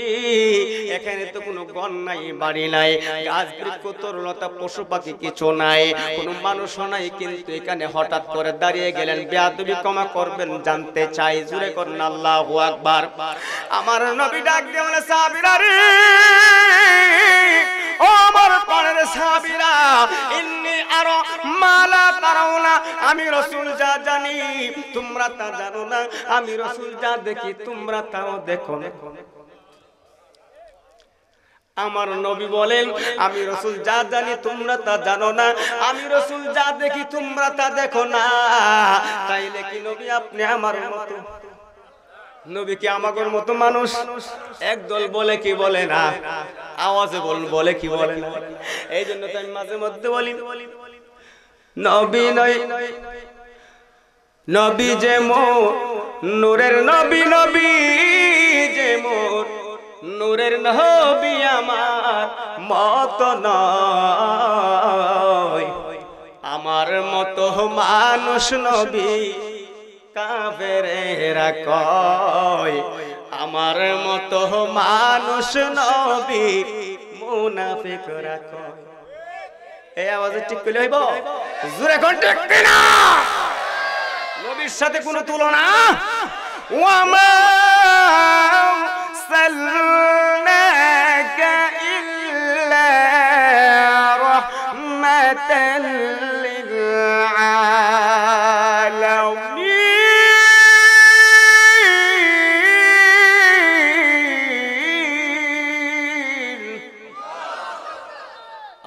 এখানে তো কোনো গণ নাই, বাড়ি নাই, গাছ বৃক্ষ তরুলতা পশু পাখি কিছু নাই, কোনো মানুষও নাই, কিন্তু এখানে হঠাৎ করে দাঁড়িয়ে গেলেন। বেয়াদবি ক্ষমা করবেন, জানতে চাই। জোরে করুন আল্লাহু আকবার। আমার নবী ডাক দিয়ে বলে, সাহাবীরা রে, ও আমার প্রাণের সাহাবীরা, ইন্নী আরা মা লা তারাউনা, আমি রাসূল যা জানি তোমরা তা জানো না, আমি রাসূল যা দেখি তোমরা তাও দেখো না। আমার নবী বলেন আমি রাসূল যা জানি তোমরা তা জানো না, আমি রাসূল যা দেখি তোমরা তা দেখো না। তাইলে কি নবী আপনি আমার মতো? নবী কি আমাদের মতো মানুষ? একদল বলে কি বলে না, আওয়াজে বলে কি বলে না। এই জন্য তো আমি মাঝে মধ্যে বলি নবী নয় নবী যে মোর নূরের নবী, নবী যে মোর নূরের নবী আমার মত নয়। আমার মতো মানুষ নবী কাফেরেরা কয়, আমার মতো মানুষ নবী মুনাফিকরা কয়। এই আওয়াজে ঠিক কইলে হইব? জোরে কোন ঠিক কিনা? নবীর সাথে কোনো তুলনা। ওয়ামা সাল্লাকা ইল্লা রাহমাতাল লিল আলামিন।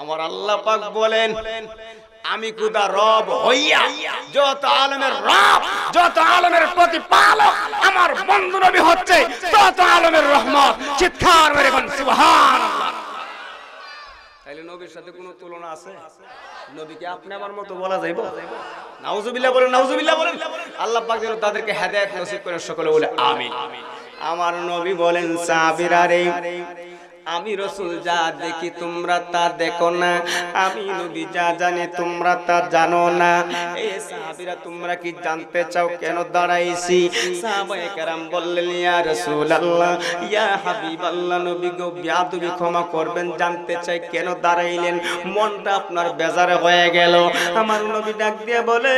আমার আল্লাহ পাক বলেন আমি খুদা রব হইয়া যত আলমের রব, যত আলমের প্রতিপালক আমার বন্ধু নবী হচ্ছে তত আলমের রহমত। চিৎকার মেরে বলেন সুবহানাল্লাহ। তাইলে নবীর সাথে কোনো তুলনা আছে? নবীকে আপনি আমার মতো বলা যাইব? নাউজুবিল্লাহ বলেন, নাউজুবিল্লাহ বলেন। আল্লাহ পাক যেন তাদেরকে হেদায়েত নসিব করেন, সকলে বলে আমিন। আমার নবী বলেন সাহাবীরা রে আমি রাসূল যা দেখি তোমরা তা দেখো না, আমি নবী যা জানি তোমরা তা জানো না। এই সাহাবীরা তোমরা কি জানতে চাও কেন দাঁড়াইছি? সাহাবায়ে কেরাম বললেন ইয়া রাসূলুল্লাহ, ইয়া হাবিবাল্লাহ, নবী গো বেয়াদবি ক্ষমা করবেন, জানতে চাই কেন দাঁড়াইলেন? মনটা আপনার বেজার হয়ে গেল। আমার নবী ডাক দিয়ে বলে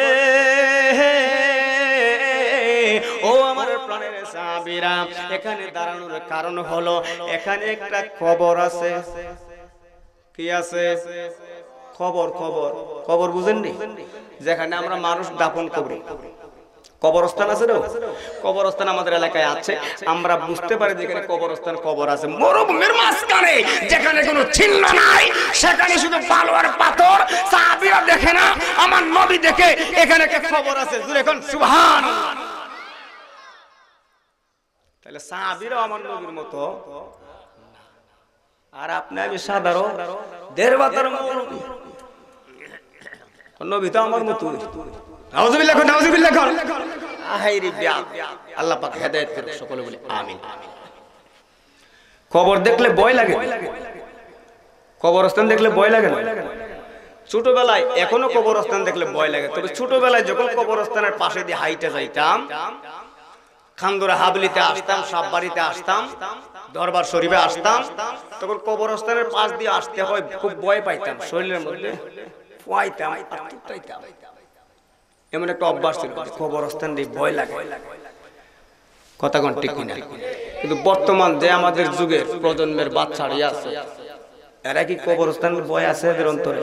ও আমার প্রাণের সাহাবীরা, এখানে দাঁড়ানোর কারণ হলো এখানে একটা কবর আছে। কি আছে? কবর। কবর কবর বুঝেননি? যেখানে আমরা মানুষ দাফন করি, কবরস্থান আছে না? কবরস্থান আমাদের এলাকায় আছে। আমরা বুঝতে পারি যেখানে কবরস্থান কবর আছে মরুভূমির মাঝখানে, যেখানে কোনো চিহ্ন নাই, সেখানে শুধু বালু আর পাথর। সাহাবীরা দেখে না, আমার নবী দেখে এখানে একটা কবর আছে। এখন সুবহানাল্লাহ। তাহলে সাহাবীরা আমার নবীর মতো, আর আপনি আমি সাধারণ দেড় বাতার নবী। নবী তো আমার মতো। নাউজুবিল্লাহ, নাউজুবিল্লাহ। আহাইরি বিয়াদ। আল্লাহ পাক হেদায়েত করুন, সকলে বলে আমিন। কবর দেখলে ভয় লাগে? কবরস্থান দেখলে ভয় লাগে না? ছোটবেলায়, এখনো কবরস্থান দেখলে ভয় লাগে। তবে ছোটবেলায় যখন কবরস্থানের পাশে দিয়ে হাইটে যাইতাম, খান্দুরা হাবলিতে আসতাম, সাববাড়িতে আসতাম, দরবার শরীফে আসতাম, তখন কবরস্থানের পাশ দিয়ে আসতে হয়, খুব ভয় পাইতাম, শরীরের মধ্যে ফুয়াইতাম আর টুটাইতাম। এমন একটা অভ্যাস ছিল, কবরস্থান দিয়ে ভয় লাগে। কথা কোন ঠিক কিনা? কিন্তু বর্তমান যে আমাদের যুগের প্রজন্মের বাচ্চারা আছে, এরা কি কবরস্থানের ভয় আছে এদের অন্তরে?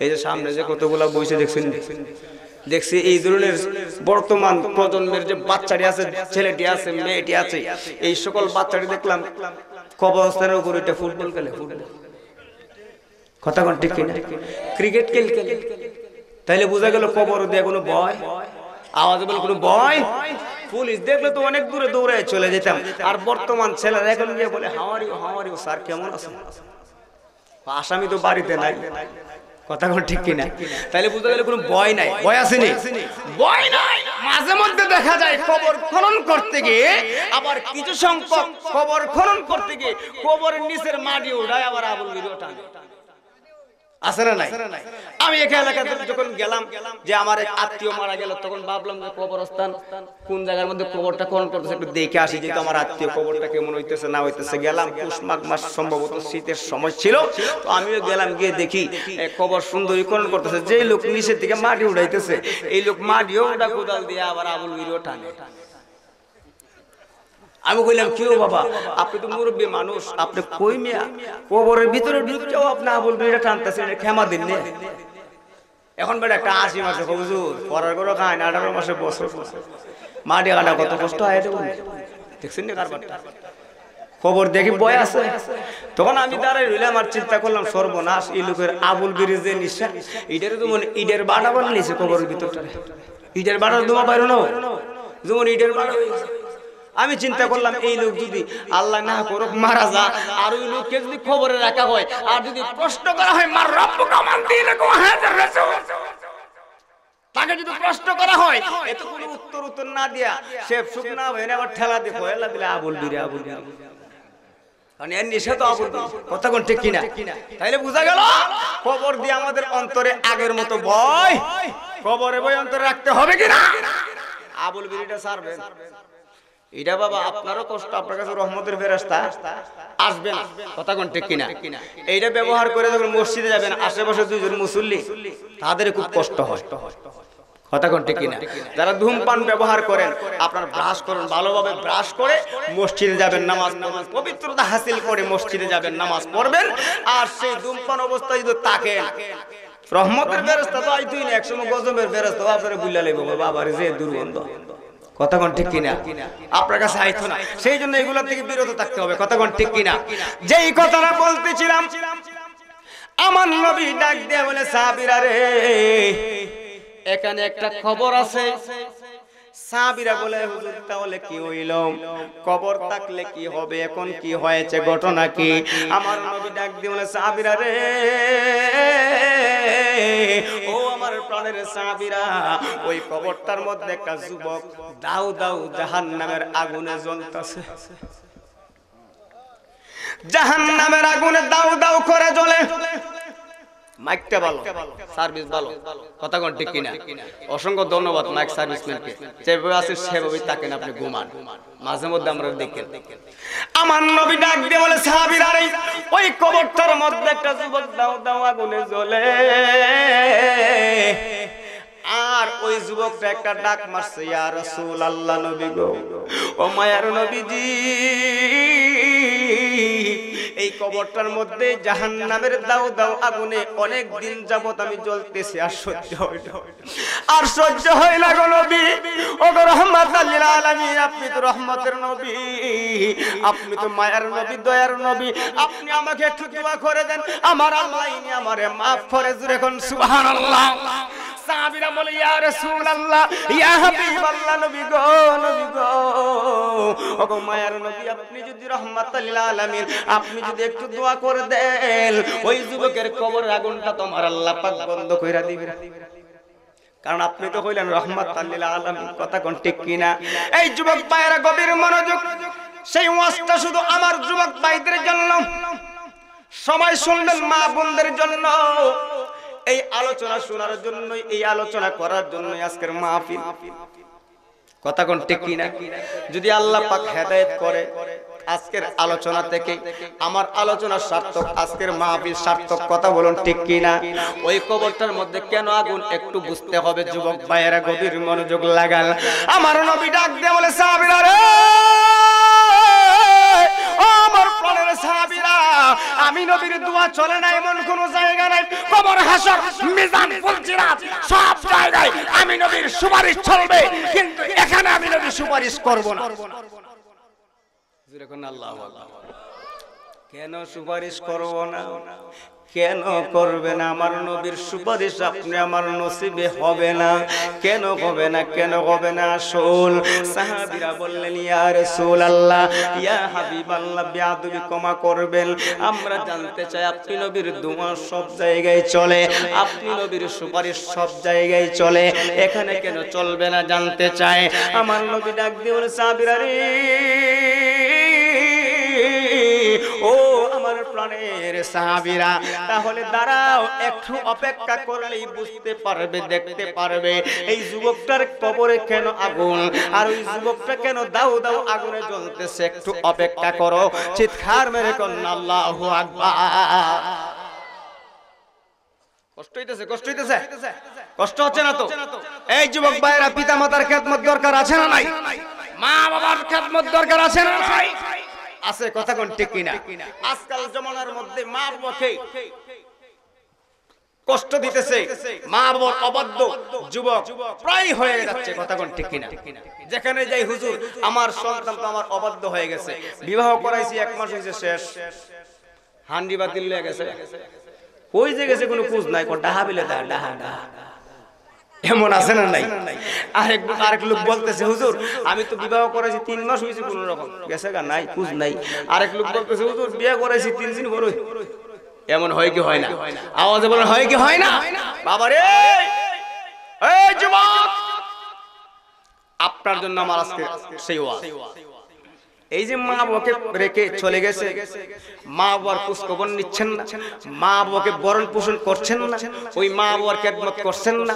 এই যে সামনে যে কতগুলা বইছে দেখছেন, দেখছি এই ধরনের বর্তমান প্রজন্মের যে বাচ্চাটি আছে, ছেলেটি আছে, মেয়েটি আছে, এই সকল বাচ্চাটি দেখলাম কবরস্থানের উপর এটা ফুটবল খেলে। ফুটবল, কথা কোন ঠিক কিনা? ক্রিকেট খেলে। তাইলে বোঝা গেল কবর দিয়ে কোনো ভয়, আওয়াজ বলে কোনো ভয়। পুলিশ দেখলে তো অনেক দূরে দৌড়ে চলে যেতাম। আর বর্তমান ছেলেরা এখন গিয়ে বলে হাওয়ারি হাওয়ারি, স্যার কেমন আছে? আসামি তো বাড়িতে নাই। কথা কোন ঠিক কিনা? তাইলে বুঝতে গেলে কোনো ভয় নাই। ভয় আসেনি? ভয় নাই। মাঝে মধ্যে দেখা যায় কবর খনন করতে গিয়ে, আবার কিছু সংখ্যক কবর খনন করতে গিয়ে কবরের নিচের মাটি উঠায় আবার আবুল ভিডিও টানে। আছে না নাই? আমি এখানে এলাকাতে যখন গেলাম, যে আমার এক আত্মীয় মারা গেল, তখন ভাবলাম যে কবরস্থান কোন জায়গার মধ্যে কবরটা খনন করতেছে, একটু দেখে আসি, যেহেতু আমার আত্মীয় কবরটা কেমন হইতেছে না হইতেছে। গেলাম, পুষ মাঘ মাস, সম্ভবত শীতের সময় ছিল, তো আমিও গেলাম, গিয়ে দেখি কবর সুন্দরী খনন করতেছে। যে লোক নিচের দিকে মাটি উঠাইতেছে, এই লোক মাটিও ওটা কোদাল দিয়ে আবার আবুল ভিডিও টানে। আমি কইলাম কি ও বাবা, আপনি তো মুরব্বী মানুষ, আপনি কই মিয়া কবরের ভিতরে ঢুকতেও আপনি আবুল বিড়া টানতেছেন, ক্ষমা দিন না। এখন বেটা একটা 80 মাসে হুজুর পড়ার করে খায় না, 18 মাসে বছর মাটি কাটা কত কষ্ট হয় দেখছেন না কারবারটা। খবর দেখি বয় আছে। তখন আমি দাঁড়াই রইলাম আর চিন্তা করলাম সর্বনাশ, এই লোকের আবুল বিরিজে নিশা ইটের যেমন ইটের বাড়া বানিয়েছে কবরের ভিতরটা, ইটের বাড়ার দোয়া বাইর না যেমন ইটের বাড়া। আমি চিন্তা করলাম এই লোক যদি আল্লাহ না করুক মারা যা, আর ওই লোককে যদি খবরে রাখা হয় আর যদি প্রশ্ন করা হয় মার রব্বুকা মান দীনুকা ওয়া হাযার রাসূল, তাকে যদি প্রশ্ন করা হয় এত কোনো উত্তর না দিয়া সে চুপ না হয়ে আবার ঠেলা দিয়ে কয়লা দিলে আবুল বিরি আবুল বিরি, মানে এর নিশা তো আবুল বিরি। কথা কোন ঠিক কিনা? তাইলে বোঝা গেল কবর দিয়ে আমাদের অন্তরে আগের মতো ভয়, কবরে ভয় অন্তরে রাখতে হবে কিনা? আবুল বিরিটা ছাড়বেন। এটা বাবা আপনারও কষ্ট, আপনার কাছে রহমতের ফেরেশতা আসবে না। কথা কোন ঠিক কিনা? এইটা ব্যবহার করে যখন মসজিদে যাবেন আশেপাশে দুইজন মুসল্লি তাদের খুব কষ্ট হয়। কথা কোন ঠিক কিনা? যারা ধূমপান ব্যবহার করেন আপনার ব্রাশ করুন, ভালোভাবে ব্রাশ করে মসজিদে যাবেন, নামাজ পবিত্রতা হাসিল করে মসজিদে যাবেন, নামাজ পড়বেন। আর সেই ধূমপান অবস্থায় যদি তাকেন রহমতের ফেরেশতা তো আইতুই না, একসময় গজবের ফেরেশতা আপনারা বুঝলা লাগবে বাবার যে দুর্গন্ধ। কথা কোন ঠিক কিনা? আপনার কাছে আইতো না, সেই জন্য এগুলো থেকে বিরত থাকতে হবে। কথা কোন ঠিক কিনা? যেই কথাটা বলতেছিলাম, আমার নবী ডাক দিয়ে বলে সাহাবীরা রে এখানে একটা খবর আছে। সাহাবীরা বলে হুজুর তাহলে কি হইল? কবর থাকলে কি হবে? এখন কি হয়েছে, ঘটনা কি? আমার নবী ডাক দিয়ে বলে সাহাবীরা রে ও আমার প্রাণের সাহাবীরা, ওই কবরটার মধ্যে একটা যুবক দাউ দাউ জাহান্নামের আগুনে জ্বলতেছে। জাহান্নামের আগুনে দাউ দাউ করে জ্বলে। মাইকটা ভালো, সার্ভিস ভালো। কথা কোন ঠিক কিনা? অসংখ্য ধন্যবাদ মাইক সার্ভিসম্যানকে। যেভাবে আছে সেভাবেই থাকেন, আপনি ঘুমান, মাঝে মধ্যে আমরা দেখেন। আমার নবী ডাক দিয়ে বলে সাহাবীরা রে ওই কবরটার মধ্যে একটা যুবক দাউ দাউ আগুনে জ্বলে। আর ওই যুবকটা একটা ডাক মারছে, ইয়া রাসূলুল্লাহ, নবী গো, ও মায়ার নবীজি, এই কবরটার মধ্যে জাহান্নামের দাউ দাউ আগুনে অনেক দিন যাবত আমি জ্বলতেছি, আর সহ্য হয় না গো নবী। ও গো রাহমাতাল লিল আলামিন, আপনি তো রহমতের নবী, আপনি তো মায়ার নবী, দয়ার নবী, আপনি আমাকে একটু দোয়া করে দেন, আমার আল্লাহ ইনি আমারে maaf করে। জোরে কোন সুবহানাল্লাহ। সাহাবীরা বলে ইয়া রাসূলুল্লাহ, ইয়া হাবিবাল্লাহ, নবী গো, নবী গো, ও গো মায়ার নবী, আপনি যদি রহমাতাল লিল আলামিন, আপনি যদি একটু দোয়া করে দেন, ওই যুবকের কবরের আগুনটা তোমার আল্লাহ পাক বন্ধ কইরা দিবেন, কারণ আপনি তো কইলেন রহমাতাল লিল আলামিন। কথা কোন ঠিক কিনা? এই যুবক ভাইরা গভীর মনোযোগ, সেই ওয়াজটা শুধু আমার যুবক ভাইদের জন্য, সবাই শুনবেন মা বোনদের জন্য, এই আলোচনা শোনার জন্য, এই আলোচনা করার জন্য আজকের মাহফিল। কথা কোন ঠিক কিনা? যদি আল্লাহ পাক হেদায়েত করে আজকের আলোচনা থেকে আমার আলোচনা সার্থক, আজকের মাহফিল সার্থক। কথা বলুন ঠিক কিনা? ওই কবরটার মধ্যে কেন আগুন একটু বুঝতে হবে। যুবক ভাইয়েরা গভীর মনোযোগ লাগান। আমার নবী ডাক দিয়ে বলে সাহাবীরা রে ও আমার প্রাণের সাহাবীরা, আমি নবীর দোয়া চলে না এমন কোন জায়গা নাই। কবর, হাসর, মিজান, ফুলসিরাত সব জায়গায় আমি নবীর সুপারিশ চলবে, কিন্তু এখানে আমি নবীর সুপারিশ করব না। কেন সুপারিশ করব না? কেন করবে না? আমার নবীর সুপারিশ আপনি আমার নসিবে হবে না। কেন হবে না? কেন হবে না? আসল সাহাবীরা বললেন ইয়া রাসূলুল্লাহ, ইয়া হাবিবাল্লাহ, বেয়াদবি ক্ষমা করবেন, আমরা জানতে চাই আপনি নবীর দোয়া সব জায়গায় চলে, আপনি নবীর সুপারিশ সব জায়গায় চলে, এখানে কেন চলবে না জানতে চাই। আমার নবী ডাক দিয়ে বলে সাহাবীরা রে ও আমার প্রাণের সাহাবীরা, তাহলে দাঁড়াও, একটু অপেক্ষা করলেই বুঝতে পারবে, দেখতে পারবে এই যুবকটার কবরে কেন আগুন, আর ওই যুবকটা কেন দাউ দাউ আগুনে জ্বলতেছে। একটু অপেক্ষা করো। চিৎকার মেরে কন্যা আল্লাহু আকবার। কষ্ট হইতেছে? কষ্ট হইতেছে? কষ্ট হচ্ছে না তো? এই যুবক ভাইয়েরা, পিতা মাতার খেদমত দরকার আছে না নাই? মা বাবার খেদমত দরকার আছে না নাই? আছে। কথা কোন ঠিক কিনা? আজকাল জমানার মধ্যে মা বাবাকে কষ্ট দিতেছে, মা বাবার অবাধ্য যুবক প্রায় হয়ে যাচ্ছে, কথা কোন ঠিক কিনা? যেখানে যাই হুজুর আমার সন্তান তো আমার অবাধ্য হয়ে গেছে, বিবাহ করাইছি 1 মাস হয়েছে শেষ, হান্ডি বাতিল হয়ে গেছে, কই যে গেছে কোনো খোঁজ নাই, ডাহা বিলে দা ডাহা ডাহা, এমন আছে না নাই? আরেক লোক বলতেছে হুজুর আমি তো বিবাহ করেছি 3 মাস হয়েছে, কোন রকম গেছে গা নাই, খোঁজ নাই। আরেক লোক বলতেছে হুজুর বিয়ে করেছি 3 দিন পরে। এমন হয় কি হয় না? আওয়াজে বলেন হয় কি হয় না? বাবারে এই যুবক, আপনার জন্য আমার আজকে সেই ওয়াজ। এই যে মা বাবাকে রেখে চলে গেছে, মা বাবার খোঁজ খবর নিচ্ছেন না, মা বাবাকে বরণ পোষণ করছেন না, ওই মা বাবার খেদমত করছেন না,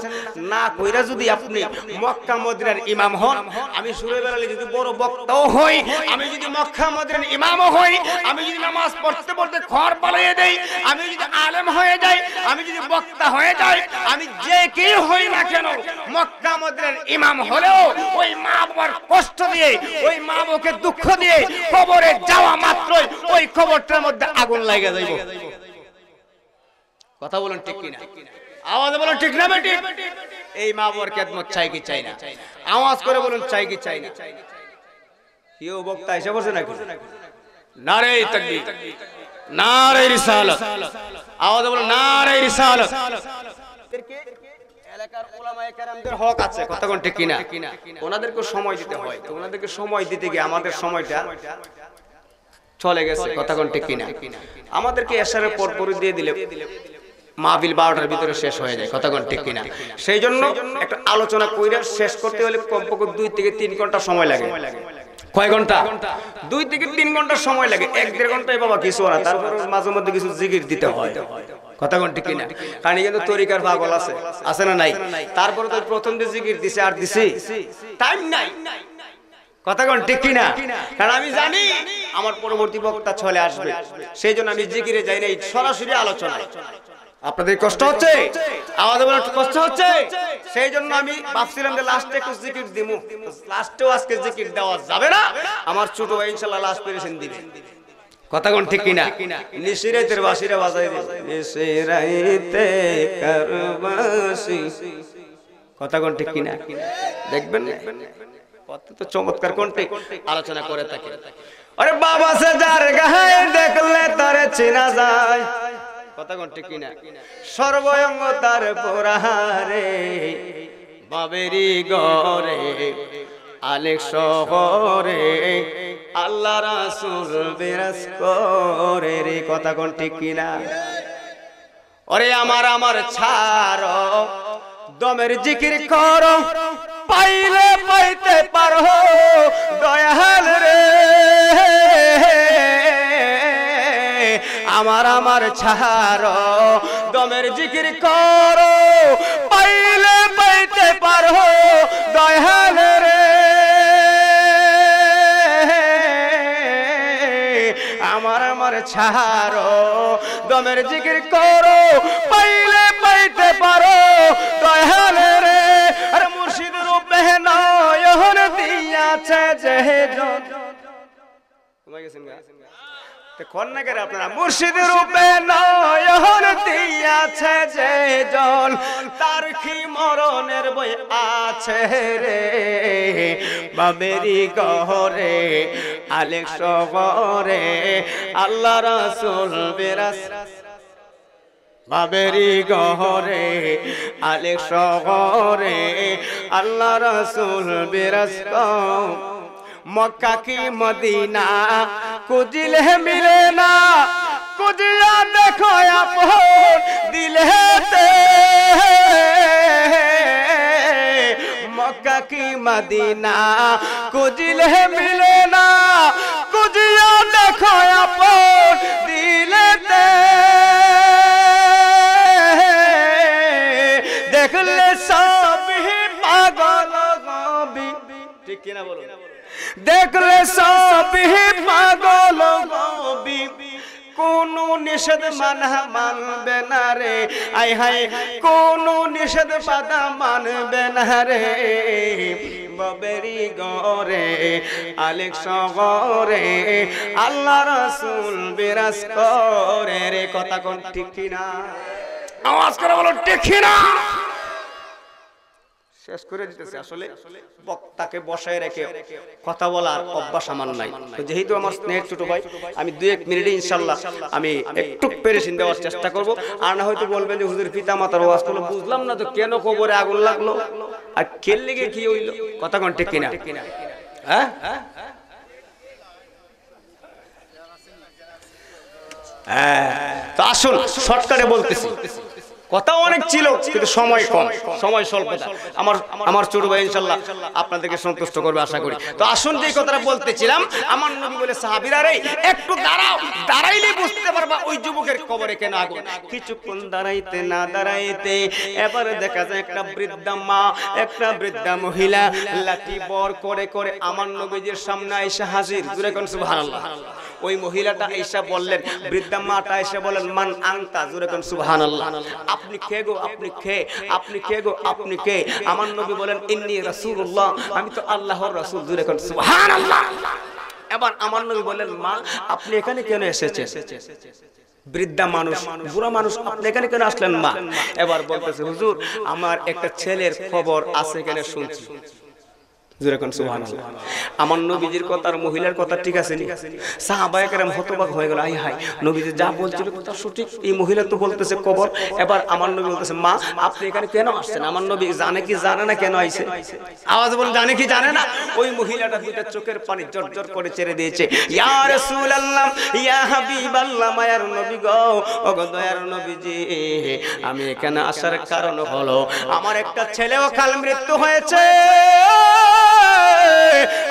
না কইরা যদি আপনি মক্কা মদিনার ইমাম হন, আমি সুরে বেড়ালে যদি বড় বক্তাও হই, আমি যদি মক্কা মদিনার ইমামও হই, আমি যদি নামাজ পড়তে পড়তে ঘর পালিয়ে দেই, আমি যদি আলেম হয়ে যাই, আমি যদি বক্তা হয়ে যাই, আমি যে কেউ হই না কেন, মক্কা মদিনার ইমাম হলেও ওই মা বাবার কষ্ট দিয়ে, ওই মা বাবাকে দুঃখ দিয়ে কবরে যাওয়া মাত্রই ওই কবরটার মধ্যে আগুন লাগা যাইব। কথা বলেন ঠিক কিনা? আওয়াজে বলেন ঠিক না বেটি? এই মা বাবার খেদমত চাই কি চাই না? আওয়াজ করে বলুন চাই কি চাই না? কেউ বক্তা এসে বসে নাকি? নারে তাকবীর, নারে রিসালাত, আওয়াজে বলুন নারে রিসালাত। এলাকার উলামায়ে কেরামদের হক আছে, কথা কোন ঠিক কিনা? ওনাদেরকে সময় দিতে হয়, তো ওনাদেরকে সময় দিতে গিয়ে আমাদের সময়টা চলে গেছে, কথা কোন ঠিক কিনা? আমাদেরকে এশারের পর পর দিয়ে দিলে মাহফিল 12টার ভিতরে শেষ হয়ে যায়, কথা কোন ঠিক কিনা? সেই জন্য একটা আলোচনা কইরা শেষ করতে হলে কমপক্ষে 2 থেকে 3 ঘন্টা সময় লাগে। কয় ঘন্টা? 2 থেকে 3 ঘন্টা সময় লাগে। 1-1.5 ঘন্টায় বাবা কিছু না, তারপর মাঝে মধ্যে কিছু জিকির দিতে হয়, কথা কোন ঠিক কিনা? কারণ কিন্তু তরিকার পাগল আছে, আছে না নাই? তারপরে তো প্রথম যে জিকির দিছে আর দিছি টাইম নাই, কথা কোন ঠিক কিনা? কারণ আমি জানি আমার পরবর্তী বক্তা চলে আসবে, সেই জন্য আমি জিকিরে যাই না, সরাসরি আলোচনা। আপনাদের কষ্ট হচ্ছে? আওয়াজ বলেন কষ্ট হচ্ছে? সেই জন্য আমি ভাবছিলাম যে লাস্টে একটু জিকির দিমু, লাস্টেও আজকে জিকির দেওয়া যাবে না, আমার ছোট ভাই ইনশাআল্লাহ লাস্ট পেরেছেন দিবে, কথা কোন ঠিক কিনা? নিশিরাতের বাঁশিরা বাজাই দিবে, নিশিরাতে কারবাসি, কথা কোন ঠিক কিনা? দেখবেন কত তো চমৎকার কোনটি আলোচনা করে থাকে। আরে বাবা সে যার গায়ে দেখলে তারে চেনা যায়, কথা কোন ঠিক কিনা? সর্বঙ্গ তার পোড়ারে, বাবেরি গরে আলেক শহরে আল্লাহ রাসূল বিরাজ করে রে, কথা কোন ঠিক কিনা? ওরে আমার ছাড়ো দমের জিকির করো, পাইলে পাইতে পারো দয়াল রে, আমার ছাড়ো দমের জিকির করো, পাইলে পাইতে পারো দয়াল রে, আমার ছাড়ো দমের জিকির করো, পাইলে পাইতে পারো দয়াল রে। আরে মুর্শিদ রূপে নয়ন দিয়াছে যে জন, কমে গেছেন গা কোন না করে আপনারা, মুর্শিদ রূপে নয়ন দিয়াছে যে জন, তার কি মরণের বই আছে রে, বাবেরি গহরে আলেক শহরে আল্লাহ রাসূল বিরাজ, বাবেরি গহরে আলেক শহরে আল্লাহ রাসূল বিরাজ করে, মক্কা কি মদিনা খুঁজলে মিলে না, খুঁজিয়া দেখো আপন দিলেতে, মক্কা কি মদিনা খুঁজলে মিলে না, খুঁজিয়া দেখো আপন দিলেতে, দেখলে সবই পাগল হবি, ঠিক কিনা বলো? দেখলে সবই পাগল হবি, কোন নিষেধ মানবে না রে, আই হায় কোন নিষেধ বাধা মানবে না রে, বাবেরি গরে আলেক শহরে আল্লাহ রাসূল বিরাজ করে রে, কথা কোন ঠিক কিনা? আওয়াজ করে বলো ঠিক না। শেষ করে দিতেছে। আসলে বক্তাকে বসায় রেখে কথা বলার অভ্যাস আমার নাই। তো যেহেতু আমার স্নেহের ছোট ভাই, আমি 2-1 মিনিটে ইনশাআল্লাহ আমি একটু পেরেশান দেওয়ার চেষ্টা করব। আর না হয়তো বলবেন যে হুজুর পিতা মাতার ওয়াজ করলো, বুঝলাম না তো কেন কবরে আগুন লাগলো আর কেন লেগে কি হইলো, কথা কোন ঠিক কিনা? হ্যাঁ তো আসুন শর্টকাটে বলতেছি, কথা অনেক ছিল কিন্তু সময় কম, সময় স্বল্পতা। আমার ছোট ভাই ইনশাআল্লাহ আপনাদেরকে সন্তুষ্ট করবে আশা করি। তো আসুন যে কথাটা বলতেছিলাম, আমার নবী বলে সাহাবীরা রে একটু দাঁড়াও, দাঁড়াইলে বুঝতে পারবা ওই যুবকের কবরে কেন আগুন। কিছুক্ষণ দাঁড়াইতে না দাঁড়াইতে এবারে দেখা যায় একটা বৃদ্ধা মহিলা লাঠি বর করে করে আমার নবীজির সামনে এসে হাজির। জোরে কোন সুবহানাল্লাহ। ওই মহিলাটা এসে বললেন, বৃদ্ধা মাটা এসে বলেন, মান আনতা, জোরে কোন সুবহানাল্লাহ। আপনি কে গো, আপনি কে, আপনি কে গো, আপনি কে? আমার নবী বলেন, ইন্নী রাসূলুল্লাহ, আমি তো আল্লাহর রাসূল। জোরে কোন সুবহানাল্লাহ। এবার আমার নবী বলেন, মা আপনি এখানে কেন এসেছেন? বৃদ্ধা মানুষ, বুড়া মানুষ, আপনি এখানে কেন আসলেন মা? এবার বলতেছে, হুজুর আমার একটা ছেলের খবর আছে এখানে শুনছি। আমার নবীজির কথা আর মহিলার কথা ঠিক আছে নি? সাহাবায়ে কেরাম হতবাক হয়ে গেল, আই হাই নবীজি যা বলছিল কথা সঠিক, এই মহিলা তো বলতেছে কবর। এবার আমার নবী বলতেছে, মা আপনি এখানে কেন আসছেন? আমার নবী জানে কি জানে না কেন আইছে? আওয়াজ বলেন, জানে কি জানে না? ওই মহিলাটা দুইটা চোখের পানি জর্জর করে ছেড়ে দিয়েছে। ইয়া রাসূলুল্লাহ, ইয়া হাবিবাল্লাহ, মায়ার নবী গো, ও গো দয়ার নবীজি, আমি এখানে আসার কারণ হলো আমার একটা ছেলে অকাল মৃত্যু হয়েছে।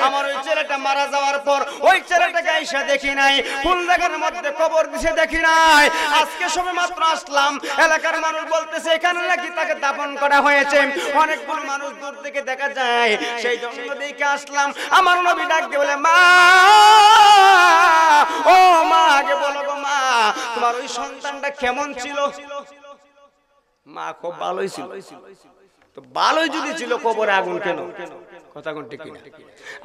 আমার ওই ছেলেটা মারা যাওয়ার পর ওই ছেলেটাকে আইসা দেখি নাই, কোন জায়গার মধ্যে কবর দিছে দেখি নাই। আজকে সবে মাত্র আসলাম, এলাকার মানুষ বলতেছে এখানে নাকি তাকে দাফন করা হয়েছে। অনেকগুলো মানুষ দূর থেকে দেখা যায়, সেই জন্য দেখে আসলাম। আমার নবী ডাক দিয়ে বলে, মা ও মা, আগে বলো গো মা, তোমার ওই সন্তানটা কেমন ছিল? মা খুব ভালোই ছিল। তো ভালোই যদি ছিল, কবরে আগুন কেন? কথা কোন ঠিক কিনা?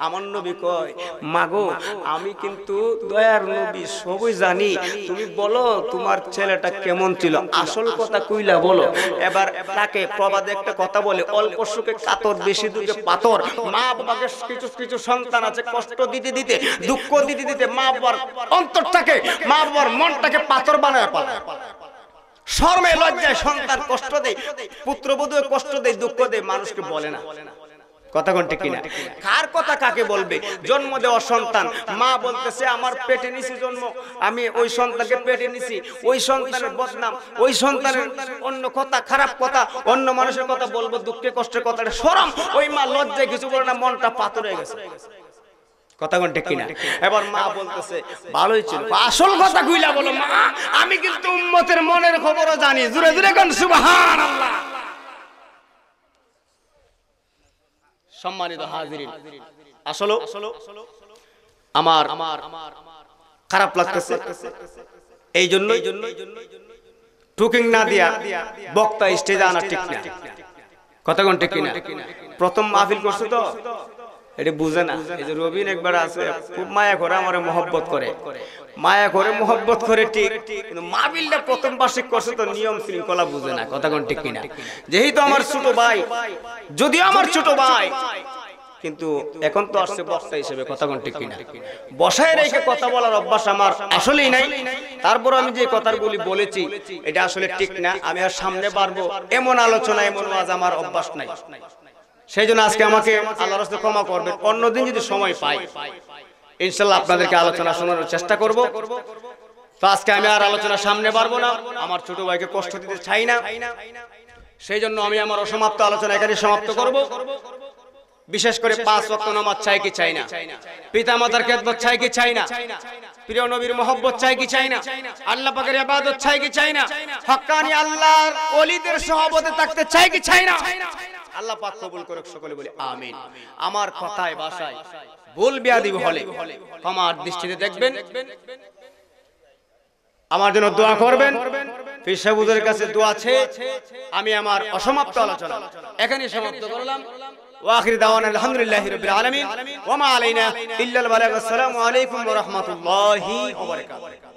আমার নবী কয়, মাগো আমি কিন্তু দয়ার নবী, সবই জানি, তুমি বলো তোমার ছেলেটা কেমন ছিল, আসল কথা কইলা বলো। এবার তাকে প্রবাদে একটা কথা বলে, অল্প সুখে কাতর, বেশি দুঃখে পাথর। মা বাবাকে কিছু কিছু সন্তান আছে কষ্ট দিতে দিতে, দুঃখ দিতে দিতে মা বাবার অন্তরটাকে, মা বাবার মনটাকে পাথর বানায় পালায়। শরমে লজ্জায় সন্তান কষ্ট দেয়, পুত্রবধূ কষ্ট দেয়, দুঃখ দেয়, মানুষকে বলে না। কথা কোন ঠিক কিনা? কার কথা কাকে বলবে? জন্ম দেওয়া সন্তান, মা বলতেছে আমার পেটে নিছি জন্ম, আমি ওই সন্তানকে পেটে নিছি, ওই সন্তানের বদনাম, ওই সন্তানের অন্য কথা, খারাপ কথা, অন্য মানুষের কথা বলবো, দুঃখে কষ্টের কথাটা শরম, ওই মা লজ্জায় কিছু বলে না, মনটা পাথর হয়ে গেছে। কথা কোন ঠিক কিনা? এবার মা বলতেছে ভালোই ছিল, আসল কথা কইলা বলো মা, আমি কিন্তু উম্মতের মনের খবরও জানি। জোরে জোরে কোন সুবহানাল্লাহ। সম্মানিত হাজিরিন, আসলে আমার খারাপ লাগতেছে, এই জন্যই টুকিং না দিয়া বক্তা স্টেজে আনা ঠিক না। কথা কোন ঠিক কিনা? প্রথম মাহফিল করছে তো এটা বুঝে না। এই যে রবিন একবার আছে, খুব মায়া করে, আমারে মহব্বত করে, মায়া করে মহব্বত করে ঠিক, কিন্তু মাহফিলটা প্রথম বার্ষিক করছে তো নিয়ম শৃঙ্খলা বুঝে না। কথা কোন ঠিক কিনা? যেহেতু আমার ছোট ভাই, যদিও আমার ছোট ভাই, কিন্তু এখন তো আসছে বক্তা হিসেবে। কথা কোন ঠিক কিনা? বসায় রেখে কথা বলার অভ্যাস আমার আসলেই নাই। তারপর আমি যে কথাগুলি বলেছি এটা আসলে ঠিক না, আমি আর সামনে পারবো এমন আলোচনা, এমন ওয়াজ আমার অভ্যাস নাই। সেই জন্য আজকে আমাকে আল্লাহর রাস্তায় ক্ষমা করবেন। অন্যদিন যদি সময় পাই ইনশাআল্লাহ আপনাদেরকে আলোচনা শোনানোর চেষ্টা করব। তো আজকে আমি আর আলোচনা সামনে পারবো না, আমার ছোট ভাইকে কষ্ট দিতে চাই না, সেই জন্য আমি আমার অসমাপ্ত আলোচনা এখানে সমাপ্ত করব। বিশেষ করে 5 ওয়াক্ত নামাজ চাই কি চাই না, পিতা মাতার খেদমত চাই কি চাই না, প্রিয় নবীর মহব্বত চাই কি চাই না, আল্লাহ পাকের ইবাদত চাই কি চাই না, হক্কানি আল্লাহর ওলিদের সহবতে থাকতে চাই কি চাই না। আল্লাহ পাক কবুল করুক, সকলে বলি আমিন। আমার কথায় ভাষায় ভুল বেয়াদবি হলে ক্ষমার দৃষ্টিতে দেখবেন, আমার জন্য দোয়া করবেন। পীর সাহেব হুজুরের কাছে দোয়া আছে। আমি আমার অসমাপ্ত আলোচনা এখানেই সমাপ্ত করলাম। ওয়াখির দাওয়ানা আলহামদুলিল্লাহি রাব্বিল আলামিন ওয়া মা আলাইনা ইল্লাল বালাগ। আসসালামু আলাইকুম ওয়া রাহমাতুল্লাহি ওয়া বারাকাতুহু।